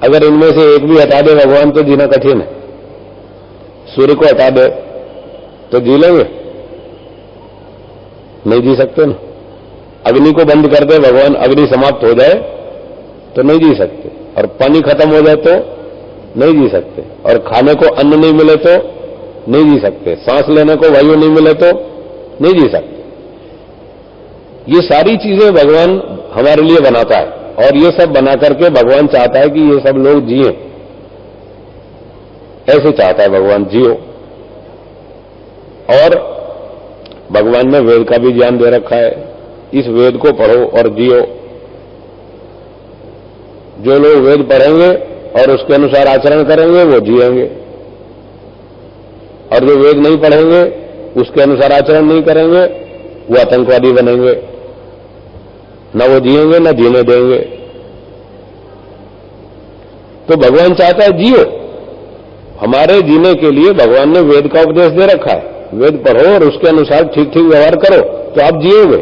अगर इनमें से एक भी हटा दे भगवान तो जीना कठिन है। सूर्य को हटा दे तो जी लेंगे? नहीं जी सकते ना। अग्नि को बंद कर दे भगवान, अग्नि समाप्त हो जाए तो नहीं जी सकते। और पानी खत्म हो जाए तो नहीं जी सकते। और खाने को अन्न नहीं मिले तो नहीं जी सकते। सांस लेने को वायु नहीं मिले तो नहीं जी सकते। ये सारी चीजें भगवान हमारे लिए बनाता है, और ये सब बना करके भगवान चाहता है कि ये सब लोग जिए। ऐसे चाहता है भगवान, जियो। और भगवान ने वेद का भी ज्ञान दे रखा है, इस वेद को पढ़ो और जियो। जो लोग वेद पढ़ेंगे और उसके अनुसार आचरण करेंगे वो जिएंगे, और जो वेद नहीं पढ़ेंगे उसके अनुसार आचरण नहीं करेंगे वो आतंकवादी बनेंगे, न वो जिएंगे न जीने देंगे। तो भगवान चाहता है जियो। हमारे जीने के लिए भगवान ने वेद का उपदेश दे रखा है, वेद पढ़ो और उसके अनुसार ठीक ठीक व्यवहार करो तो आप जिएंगे।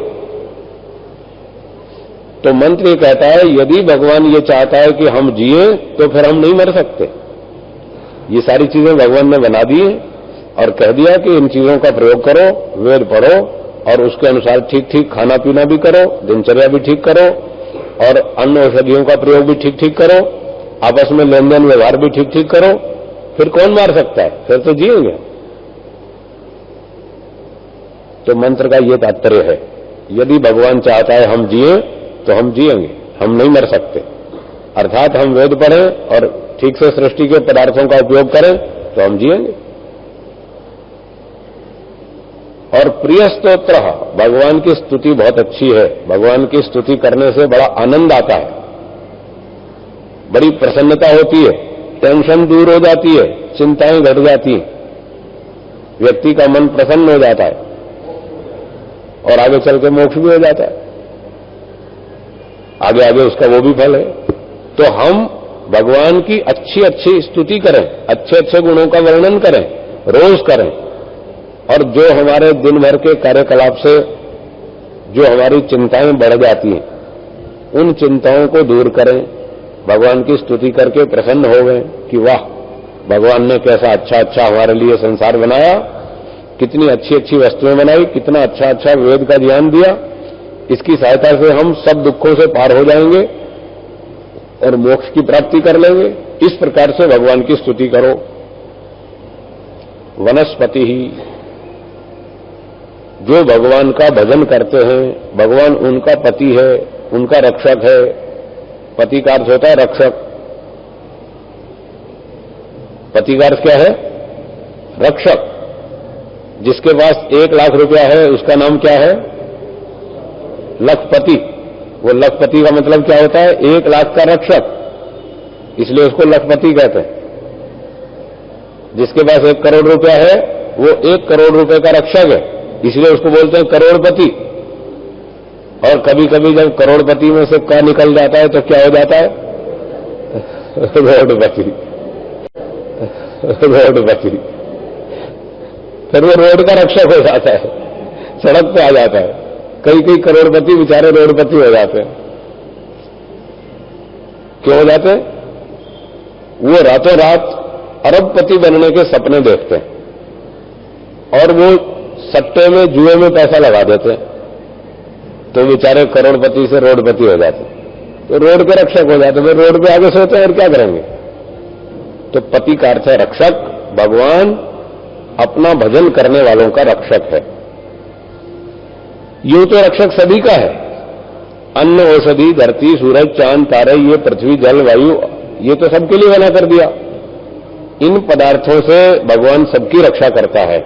तो मंत्र ये कहता है यदि भगवान ये चाहता है कि हम जिए तो फिर हम नहीं मर सकते। ये सारी चीजें भगवान ने बना दी और कह दिया कि इन चीजों का प्रयोग करो, वेद पढ़ो और उसके अनुसार ठीक ठीक खाना पीना भी करो, दिनचर्या भी ठीक करो, और अन्न औषधियों का प्रयोग भी ठीक ठीक करो, आपस में लेन देन व्यवहार भी ठीक ठीक करो। फिर कौन मार सकता है? फिर तो जिएंगे। तो मंत्र का ये तात्पर्य है, यदि भगवान चाहता है हम जिए तो हम जिएंगे, हम नहीं मर सकते। अर्थात हम वेद पढ़ें और ठीक से सृष्टि के पदार्थों का उपयोग करें तो हम जिएंगे। और प्रिय स्तोत्र, भगवान की स्तुति बहुत अच्छी है। भगवान की स्तुति करने से बड़ा आनंद आता है, बड़ी प्रसन्नता होती है, टेंशन दूर हो जाती है, चिंताएं घट जाती हैं, व्यक्ति का मन प्रसन्न हो जाता है और आगे चल के मोक्ष भी हो जाता है, आगे आगे उसका वो भी फल है। तो हम भगवान की अच्छी अच्छी स्तुति करें, अच्छे अच्छे गुणों का वर्णन करें, रोज करें, और जो हमारे दिन भर के कार्यकलाप से जो हमारी चिंताएं बढ़ जाती हैं उन चिंताओं को दूर करें, भगवान की स्तुति करके प्रसन्न हो गए कि वाह, भगवान ने कैसा अच्छा अच्छा हमारे लिए संसार बनाया, कितनी अच्छी अच्छी वस्तुएं बनाई, कितना अच्छा अच्छा वेद का ज्ञान दिया, इसकी सहायता से हम सब दुखों से पार हो जाएंगे और मोक्ष की प्राप्ति कर लेंगे। इस प्रकार से भगवान की स्तुति करो। वनस्पति ही, जो भगवान का भजन करते हैं, भगवान उनका पति है, उनका रक्षक है। पति का अर्थ होता है रक्षक। पति का अर्थ क्या है? रक्षक। जिसके पास 1 लाख रुपया है उसका नाम क्या है? लखपति। वो लखपति का मतलब क्या होता है? 1 लाख का रक्षक, इसलिए उसको लखपति कहते हैं। जिसके पास 1 करोड़ रुपया है वो 1 करोड़ रुपए का रक्षक है, इसलिए उसको बोलते हैं करोड़पति। और कभी कभी जब करोड़पति में से क निकल जाता है तो क्या हो जाता है? रोडपति। रोडपति। फिर वो रोड का रक्षक हो जाता है, सड़क पे आ जाता है। कई कई करोड़पति बेचारे रोडपति हो जाते हैं। क्यों हो जाते हैं? वो रातों रात अरबपति बनने के सपने देखते हैं और वो सट्टे में, जुए में पैसा लगा देते हैं, तो बेचारे करोड़पति से रोडपति हो जाते हैं, तो रोड के रक्षक हो जाते हैं। फिर रोड पे आगे सोते हैं और क्या करेंगे? तो पति का अर्थ है रक्षक। भगवान अपना भजन करने वालों का रक्षक है। यूं तो रक्षक सभी का है। अन्न, औषधि, धरती, सूरज, चांद, तारे, ये पृथ्वी, जल, वायु, ये तो सबके लिए बना कर दिया। इन पदार्थों से भगवान सबकी रक्षा करता है।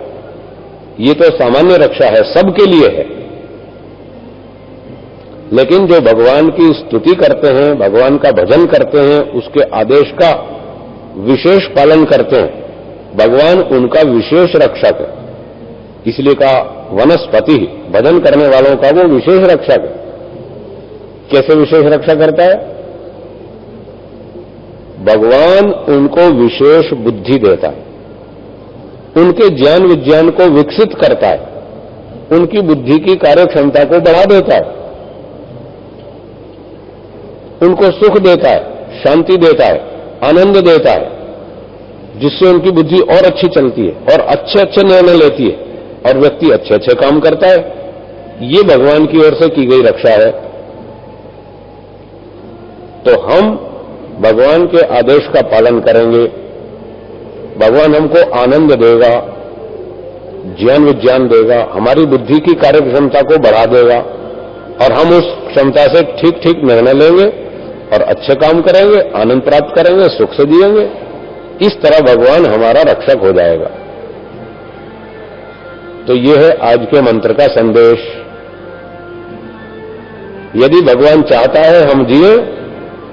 ये तो सामान्य रक्षा है, सबके लिए है। लेकिन जो भगवान की स्तुति करते हैं, भगवान का भजन करते हैं, उसके आदेश का विशेष पालन करते हैं, भगवान उनका विशेष रक्षक है। इसलिए कहा वनस्पति, भजन करने वालों का वो विशेष रक्षक है। कैसे विशेष रक्षा करता है? भगवान उनको विशेष बुद्धि देता है, उनके ज्ञान विज्ञान को विकसित करता है, उनकी बुद्धि की कार्य क्षमता को बढ़ा देता है, उनको सुख देता है, शांति देता है, आनंद देता है, जिससे उनकी बुद्धि और अच्छी चलती है और अच्छे अच्छे निर्णय लेती है और व्यक्ति अच्छे अच्छे काम करता है। ये भगवान की ओर से की गई रक्षा है। तो हम भगवान के आदेश का पालन करेंगे, भगवान हमको आनंद देगा, ज्ञान विज्ञान देगा, हमारी बुद्धि की कार्य क्षमता को बढ़ा देगा और हम उस क्षमता से ठीक ठीक निर्णय लेंगे और अच्छे काम करेंगे, आनंद प्राप्त करेंगे, सुख से जिएंगे। इस तरह भगवान हमारा रक्षक हो जाएगा। तो यह है आज के मंत्र का संदेश। यदि भगवान चाहता है हम जिए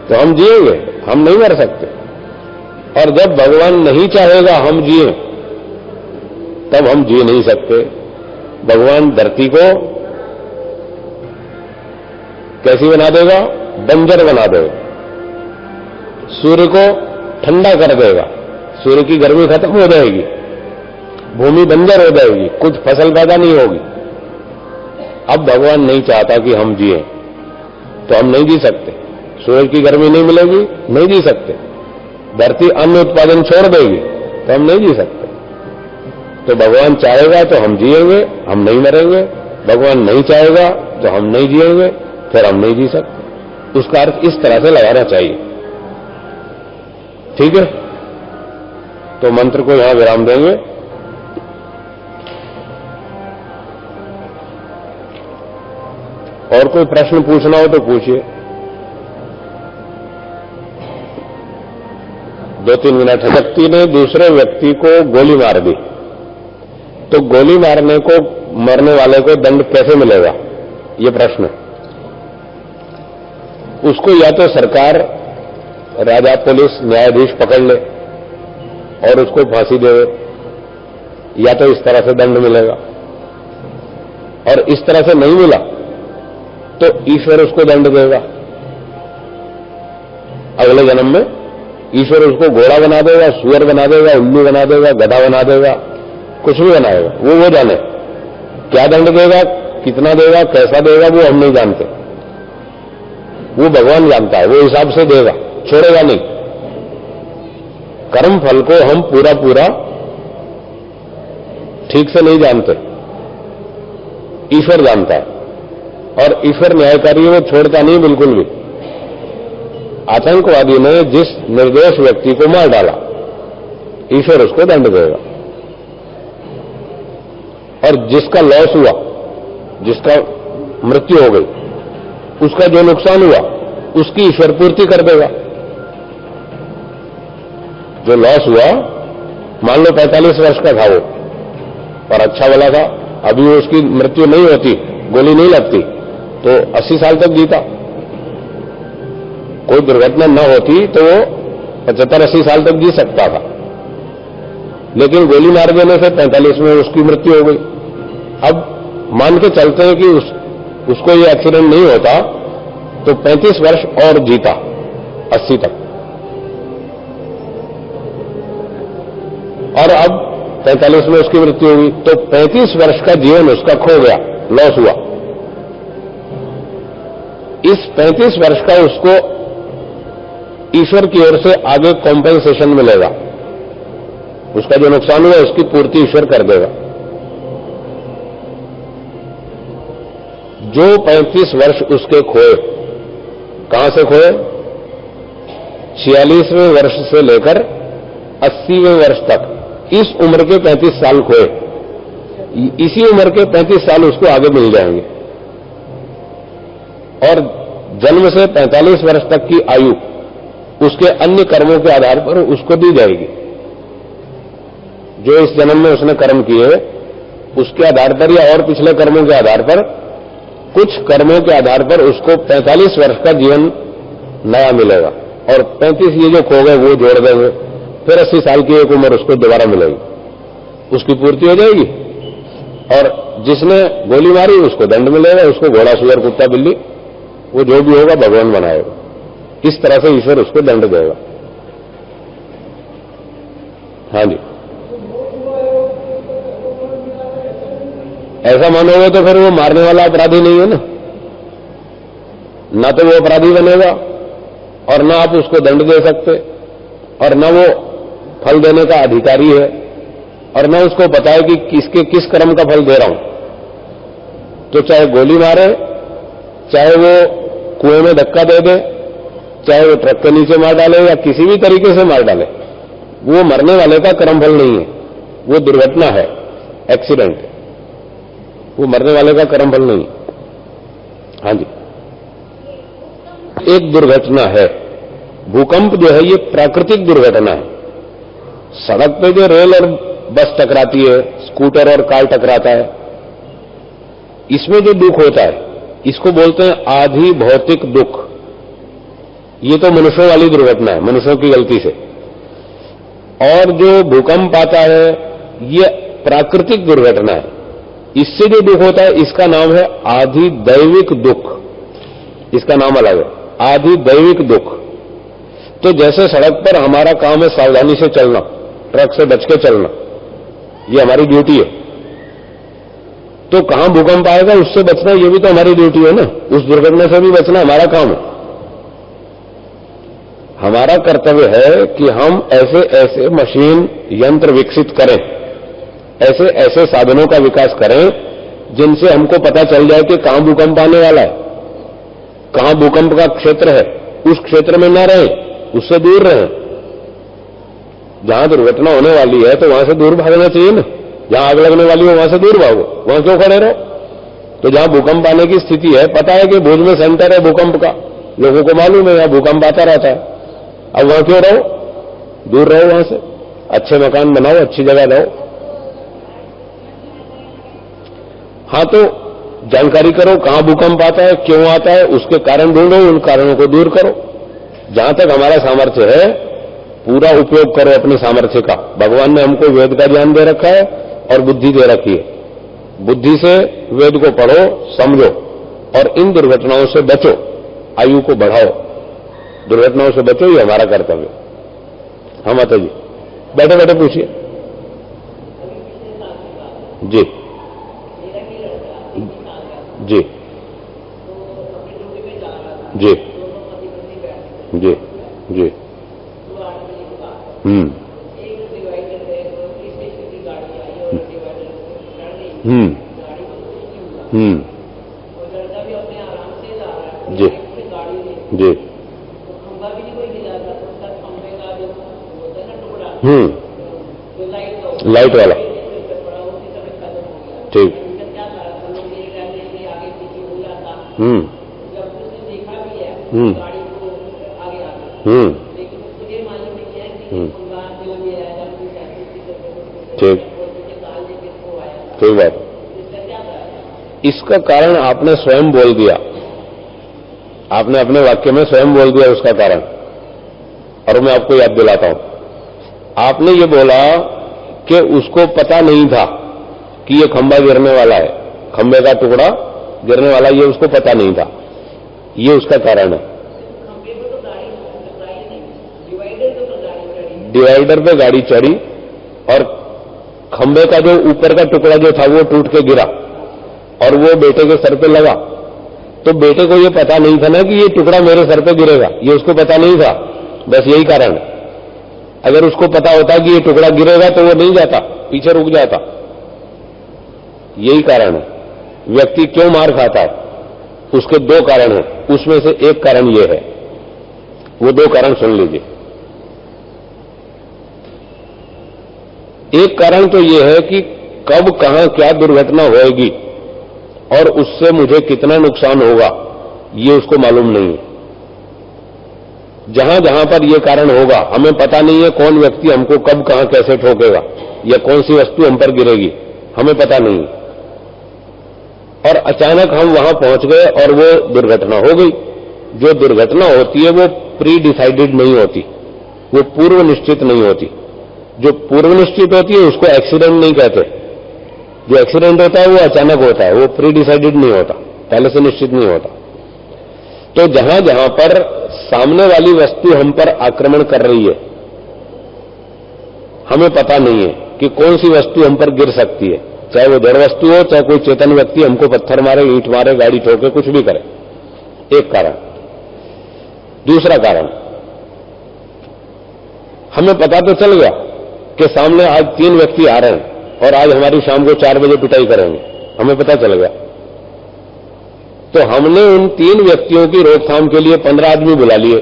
तो हम जिएंगे, हम नहीं मर सकते। और जब भगवान नहीं चाहेगा हम जिए तब हम जी नहीं सकते। भगवान धरती को कैसी बना देगा? बंजर बना देगा। सूर्य को ठंडा कर देगा, सूर्य की गर्मी खत्म हो जाएगी, भूमि बंजर हो जाएगी, कुछ फसल पैदा नहीं होगी। अब भगवान नहीं चाहता कि हम जिए तो हम नहीं जी सकते। सूरज की गर्मी नहीं मिलेगी, नहीं जी सकते। धरती अन्न उत्पादन छोड़ देगी तो हम नहीं जी सकते। तो भगवान चाहेगा तो हम जिएंगे, हम नहीं मरेंगे। भगवान नहीं चाहेगा तो हम नहीं जिएंगे, फिर हम नहीं जी सकते। उसका अर्थ इस तरह से लगाना चाहिए। ठीक है, तो मंत्र को यहां विराम देंगे। और कोई प्रश्न पूछना हो तो पूछिए। 2-3 मिनट। व्यक्ति ने दूसरे व्यक्ति को गोली मार दी, तो गोली मारने को मरने वाले को दंड कैसे मिलेगा, ये प्रश्न। उसको या तो सरकार, राजा, पुलिस, न्यायाधीश पकड़ ले और उसको फांसी देवे, या तो इस तरह से दंड मिलेगा। और इस तरह से नहीं मिला तो ईश्वर उसको दंड देगा। अगले जन्म में ईश्वर उसको घोड़ा बना देगा, सुअर बना देगा, उल्लू बना देगा, गधा बना देगा, कुछ भी बनाएगा। वो जाने क्या दंड देगा, कितना देगा, कैसा देगा, वो हम नहीं जानते। वो भगवान जानता है, वो हिसाब से देगा, छोड़ेगा नहीं। कर्म फल को हम पूरा पूरा ठीक से नहीं जानते, ईश्वर जानता है। और ईश्वर न्यायकारी है, वो छोड़ता नहीं बिल्कुल भी। आतंकवादी ने जिस निर्दोष व्यक्ति को मार डाला, ईश्वर उसको दंड देगा। और जिसका लॉस हुआ, जिसका मृत्यु हो गई, उसका जो नुकसान हुआ उसकी ईश्वर पूर्ति कर देगा। जो लॉस हुआ, मान लो 45 वर्ष का था वो और अच्छा वाला था, अभी उसकी मृत्यु नहीं होती, गोली नहीं लगती, तो 80 साल तक जीता। कोई दुर्घटना न होती तो वो 75-80 साल तक जी सकता था, लेकिन गोली मार देने से 45 में उसकी मृत्यु हो गई। अब मान के चलते हैं कि उसको ये एक्सीडेंट नहीं होता तो 35 वर्ष और जीता, 80 तक। और अब 45 में उसकी मृत्यु हुई, तो 35 वर्ष का जीवन उसका खो गया, लॉस हुआ। इस 35 वर्ष का उसको ईश्वर की ओर से आगे कॉम्पेंसेशन मिलेगा। उसका जो नुकसान हुआ उसकी पूर्ति ईश्वर कर देगा। जो 35 वर्ष उसके खोए, कहां से खोए? 46वें वर्ष से लेकर 80वें वर्ष तक, इस उम्र के 35 साल खोए। इसी उम्र के 35 साल उसको आगे मिल जाएंगे। और जन्म से 45 वर्ष तक की आयु उसके अन्य कर्मों के आधार पर उसको दी जाएगी। जो इस जन्म में उसने कर्म किए उसके आधार पर या और पिछले कर्मों के आधार पर, कुछ कर्मों के आधार पर उसको 45 वर्ष का जीवन नया मिलेगा। और 35 ये जो खो गए वो जोड़ देंगे, फिर 80 साल की एक उम्र उसको दोबारा मिलेगी, उसकी पूर्ति हो जाएगी। और जिसने गोली मारी उसको दंड मिलेगा, उसको घोड़ा, सुअर, कुत्ता, बिल्ली, वो जो भी होगा भगवान बनाएगा। इस तरह से ईश्वर उसको दंड देगा। हाँ जी, ऐसा मानोगे तो फिर वो मारने वाला अपराधी नहीं है ना तो वो अपराधी बनेगा और ना आप उसको दंड दे सकते, और ना वो फल देने का अधिकारी है, और ना उसको पता है कि किसके किस कर्म का फल दे रहा हूं। तो चाहे गोली मारे, चाहे वो कुएं में धक्का दे दे, चाहे वो ट्रक के नीचे मार डाले या किसी भी तरीके से मार डाले, वो मरने वाले का कर्म फल नहीं है, वो दुर्घटना है, एक्सीडेंट है, वो मरने वाले का कर्म फल नहीं। हाँ जी, एक दुर्घटना है भूकंप, जो है ये प्राकृतिक दुर्घटना है। सड़क पे जो रेल और बस टकराती है, स्कूटर और कार टकराता है, इसमें जो दुख होता है इसको बोलते हैं आधि भौतिक दुख। ये तो मनुष्यों वाली दुर्घटना है, मनुष्यों की गलती से। और जो भूकंप आता है ये प्राकृतिक दुर्घटना है, इससे जो दुख होता है इसका नाम है आधि दैविक दुख। इसका नाम अलग है, आधि दैविक दुख। तो जैसे सड़क पर हमारा काम है सावधानी से चलना, ट्रक से बच के चलना, ये हमारी ड्यूटी है। तो कहां भूकंप आएगा उससे बचना, ये भी तो हमारी ड्यूटी है ना। उस दुर्घटना से भी बचना हमारा काम है। हमारा कर्तव्य है कि हम ऐसे ऐसे मशीन, यंत्र विकसित करें, ऐसे ऐसे साधनों का विकास करें जिनसे हमको पता चल जाए कि कहां भूकंप आने वाला है, कहां भूकंप का क्षेत्र है। उस क्षेत्र में न रहें, उससे दूर रहें। जहां दुर्घटना होने वाली है तो वहां से दूर भागना चाहिए ना। जहां आग लगने वाली हो वहां से दूर भागो, वहां क्यों खड़े रहो? तो जहां भूकंप आने की स्थिति है, पता है कि भुज में सेंटर है भूकंप का, लोगों को मालूम है यहां भूकंप आता रहता है, अब वहां क्यों रहो, दूर रहो वहां से, अच्छे मकान बनाओ, अच्छी जगह रहो। हां, तो जानकारी करो कहां भूकंप आता है, क्यों आता है, उसके कारण ढूंढो, उन कारणों को दूर करो। जहां तक हमारा सामर्थ्य है पूरा उपयोग करो अपने सामर्थ्य का। भगवान ने हमको वेद का ज्ञान दे रखा है और बुद्धि दे रखी है, बुद्धि से वेद को पढ़ो, समझो और इन दुर्घटनाओं से बचो, आयु को बढ़ाओ, दुर्घटनाओं से बचो, ये हमारा कर्तव्य। हाँ माता जी, बैठे बैठे पूछिए। जी जी जी जी जी हम्म जी जी लाइट वाला, ठीक, ठीक, कोई बात। इसका कारण आपने स्वयं बोल दिया, आपने अपने वाक्य में स्वयं बोल दिया उसका कारण, और मैं आपको याद दिलाता हूं। आपने ये बोला कि उसको पता नहीं था कि ये खंभा गिरने वाला है, खंभे का टुकड़ा गिरने वाला, ये उसको पता नहीं था, ये उसका कारण है। डिवाइडर पे गाड़ी चढ़ी और खंभे का जो ऊपर का टुकड़ा जो था वो टूट के गिरा और वो बेटे के सर पे लगा, तो बेटे को ये पता नहीं था ना कि ये टुकड़ा मेरे सर पे गिरेगा, ये उसको पता नहीं था, बस यही कारण है। अगर उसको पता होता कि ये टुकड़ा गिरेगा तो वो नहीं जाता, पीछे रुक जाता, यही कारण है। व्यक्ति क्यों मार खाता है, उसके दो कारण हैं, उसमें से एक कारण ये है, वो दो कारण सुन लीजिए। एक कारण तो ये है कि कब कहां क्या दुर्घटना होएगी और उससे मुझे कितना नुकसान होगा ये उसको मालूम नहीं है। जहां जहां पर यह कारण होगा हमें पता नहीं है कौन व्यक्ति हमको कब कहां कैसे ठोकेगा या कौन सी वस्तु हम पर गिरेगी, हमें पता नहीं है। और अचानक हम वहां पहुंच गए और वो दुर्घटना हो गई। जो दुर्घटना होती है वो प्री डिसाइडेड नहीं होती, वो पूर्व निश्चित नहीं होती। जो पूर्व निश्चित होती है उसको एक्सीडेंट नहीं कहते, जो एक्सीडेंट होता है वो अचानक होता है, वो प्री डिसाइडेड नहीं होता, पहले से निश्चित नहीं होता। तो जहां जहां पर सामने वाली वस्तु हम पर आक्रमण कर रही है, हमें पता नहीं है कि कौन सी वस्तु हम पर गिर सकती है, चाहे वो जड़ वस्तु हो, चाहे कोई चेतन व्यक्ति हमको पत्थर मारे, ईंट मारे, गाड़ी ठोके, कुछ भी करे, एक कारण। दूसरा कारण, हमें पता तो चल गया कि सामने आज 3 व्यक्ति आ रहे हैं और आज हमारी शाम को 4 बजे पिटाई करेंगे, हमें पता चल गया। तो हमने उन 3 व्यक्तियों की रोकथाम के लिए 15 आदमी बुला लिए।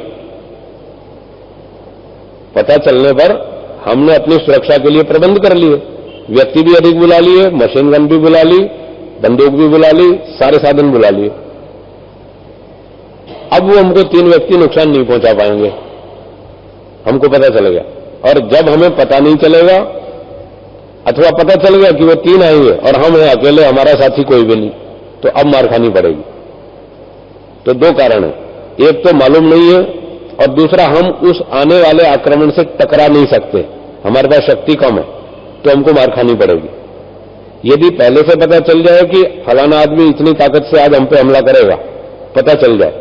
पता चलने पर हमने अपनी सुरक्षा के लिए प्रबंध कर लिए, व्यक्ति भी अधिक बुला लिए, मशीन गन भी बुला ली, बंदूक भी बुला ली, सारे साधन बुला लिए। अब वो हमको 3 व्यक्ति नुकसान नहीं पहुंचा पाएंगे, हमको पता चल गया। और जब हमें पता नहीं चलेगा अथवा पता चल गया कि वो 3 आएंगे और हम हैं अकेले, हमारा साथी कोई भी नहीं, तो अब मार खानी पड़ेगी। तो 2 कारण है, एक तो मालूम नहीं है और दूसरा हम उस आने वाले आक्रमण से टकरा नहीं सकते, हमारे पास शक्ति कम है, तो हमको मार खानी पड़ेगी। यदि पहले से पता चल जाए कि फलाना आदमी इतनी ताकत से आज हम पे हमला करेगा, पता चल जाए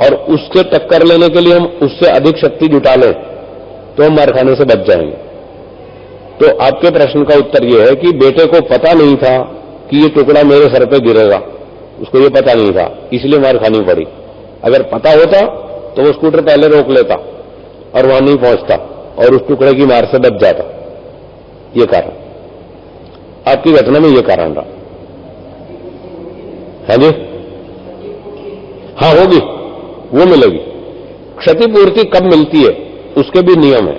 और उससे टक्कर लेने के लिए हम उससे अधिक शक्ति जुटा लें, तो हम मार खाने से बच जाएंगे। तो आपके प्रश्न का उत्तर यह है कि बेटे को पता नहीं था कि ये टुकड़ा मेरे सर पे गिरेगा, उसको ये पता नहीं था, इसलिए मार खानी पड़ी। अगर पता होता तो वो स्कूटर पहले रोक लेता और वहां नहीं पहुंचता और उस टुकड़े की मार से बच जाता। ये कारण, आपकी घटना में ये कारण रहा। हाँ जी, हाँ होगी, वो मिलेगी। क्षतिपूर्ति कब मिलती है उसके भी नियम है।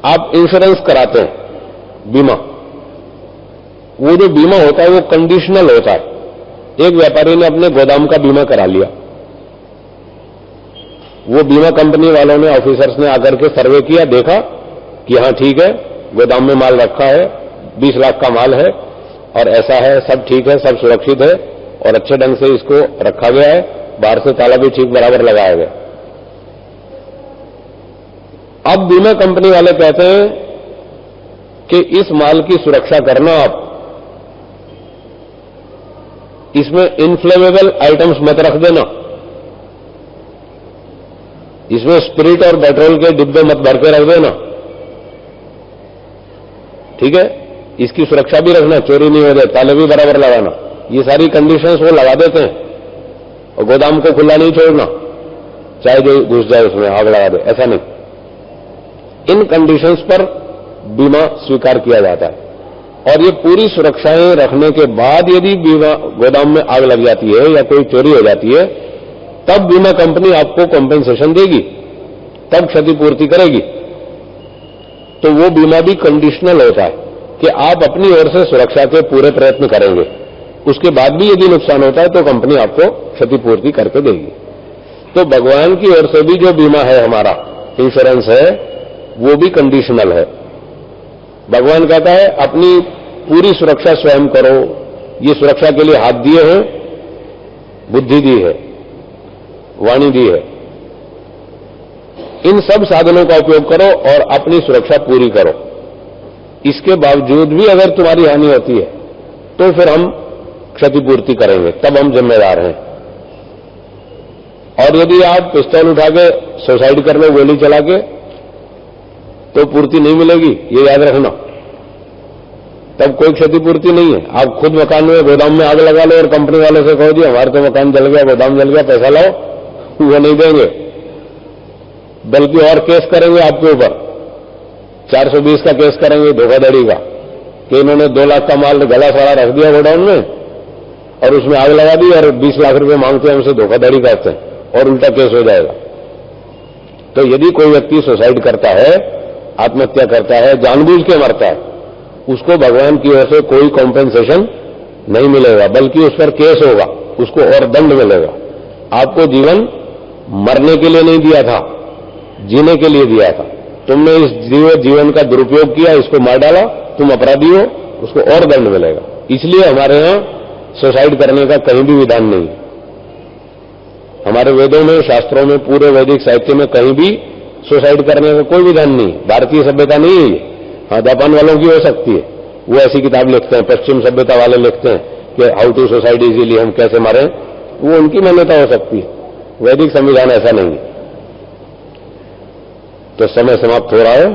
आप इंश्योरेंस कराते हैं, बीमा, वो जो बीमा होता है वो कंडीशनल होता है। एक व्यापारी ने अपने गोदाम का बीमा करा लिया, वो बीमा कंपनी वालों ने, ऑफिसर्स ने आकर के सर्वे किया, देखा कि हां ठीक है, गोदाम में माल रखा है, 20 लाख का माल है और ऐसा है, सब ठीक है, सब सुरक्षित है और अच्छे ढंग से इसको रखा गया है, बाहर से ताला भी ठीक बराबर लगाया गया। अब बीमा कंपनी वाले कहते हैं कि इस माल की सुरक्षा करना, आप इसमें इन्फ्लेमेबल आइटम्स मत रख देना, इसमें स्पिरिट और पेट्रोल के डिब्बे मत भर के रख देना, ठीक है, इसकी सुरक्षा भी रखना, चोरी नहीं हो जाए, ताले भी बराबर लगाना। ये सारी कंडीशंस वो लगा देते हैं और गोदाम को खुला नहीं छोड़ना, चाहे जो घुस जाए उसमें आग लगा दे, ऐसा नहीं। इन कंडीशंस पर बीमा स्वीकार किया जाता है और ये पूरी सुरक्षाएं रखने के बाद यदि बीमा गोदाम में आग लग जाती है या कोई चोरी हो जाती है, तब बीमा कंपनी आपको कॉम्पेंसेशन देगी, तब क्षतिपूर्ति करेगी। तो वो बीमा भी कंडीशनल होता है कि आप अपनी ओर से सुरक्षा के पूरे प्रयत्न करेंगे, उसके बाद भी यदि नुकसान होता है तो कंपनी आपको क्षतिपूर्ति करके देगी। तो भगवान की ओर से भी जो बीमा है, हमारा इंश्योरेंस है, वो भी कंडीशनल है। भगवान कहता है अपनी पूरी सुरक्षा स्वयं करो, ये सुरक्षा के लिए हाथ दिए हैं, बुद्धि दी है, वाणी दी है, इन सब साधनों का उपयोग करो और अपनी सुरक्षा पूरी करो। इसके बावजूद भी अगर तुम्हारी हानि होती है तो फिर हम क्षतिपूर्ति करेंगे, तब हम जिम्मेदार हैं। और यदि आप पिस्तौल उठा के सुसाइड कर लो गोली चला के, तो पूर्ति नहीं मिलेगी, ये याद रखना, तब कोई क्षतिपूर्ति नहीं है। आप खुद मकान में, गोदाम में आग लगा लो और कंपनी वालों से कहो जी हमारे तो मकान जल गया, गोदाम जल गया, पैसा लाओ, वो नहीं देंगे, बल्कि और केस करेंगे आपके ऊपर, 420 का केस करेंगे धोखाधड़ी का, कि इन्होंने 2 लाख का माल गला सारा रख दिया गोडाउन में और उसमें आग लगा दी और 20 लाख रुपए मांगते हैं, हमसे धोखाधड़ी करते हैं और उल्टा केस हो जाएगा। तो यदि कोई व्यक्ति सुसाइड करता है, आत्महत्या करता है, जानबूझ के मरता है, उसको भगवान की ओर से कोई कॉम्पेंसेशन नहीं मिलेगा, बल्कि उस पर केस होगा, उसको और दंड मिलेगा। आपको जीवन मरने के लिए नहीं दिया था, जीने के लिए दिया था, तुमने इस जीवन का दुरुपयोग किया, इसको मार डाला, तुम अपराधी हो, उसको और दंड मिलेगा। इसलिए हमारे यहां सुसाइड करने का कहीं भी विधान नहीं है। हमारे वेदों में, शास्त्रों में, पूरे वैदिक साहित्य में कहीं भी सुसाइड करने का कोई विधान नहीं। भारतीय सभ्यता नहीं है ये। हाँ, जापान वालों की हो सकती है, वो ऐसी किताब लिखते हैं, पश्चिम सभ्यता वाले लिखते हैं कि हाउ टू सुसाइड इजीली, हम कैसे मारें, वो उनकी मान्यता हो सकती है। वैदिक संविधान ऐसा नहीं है। तो समय समाप्त हो रहा है।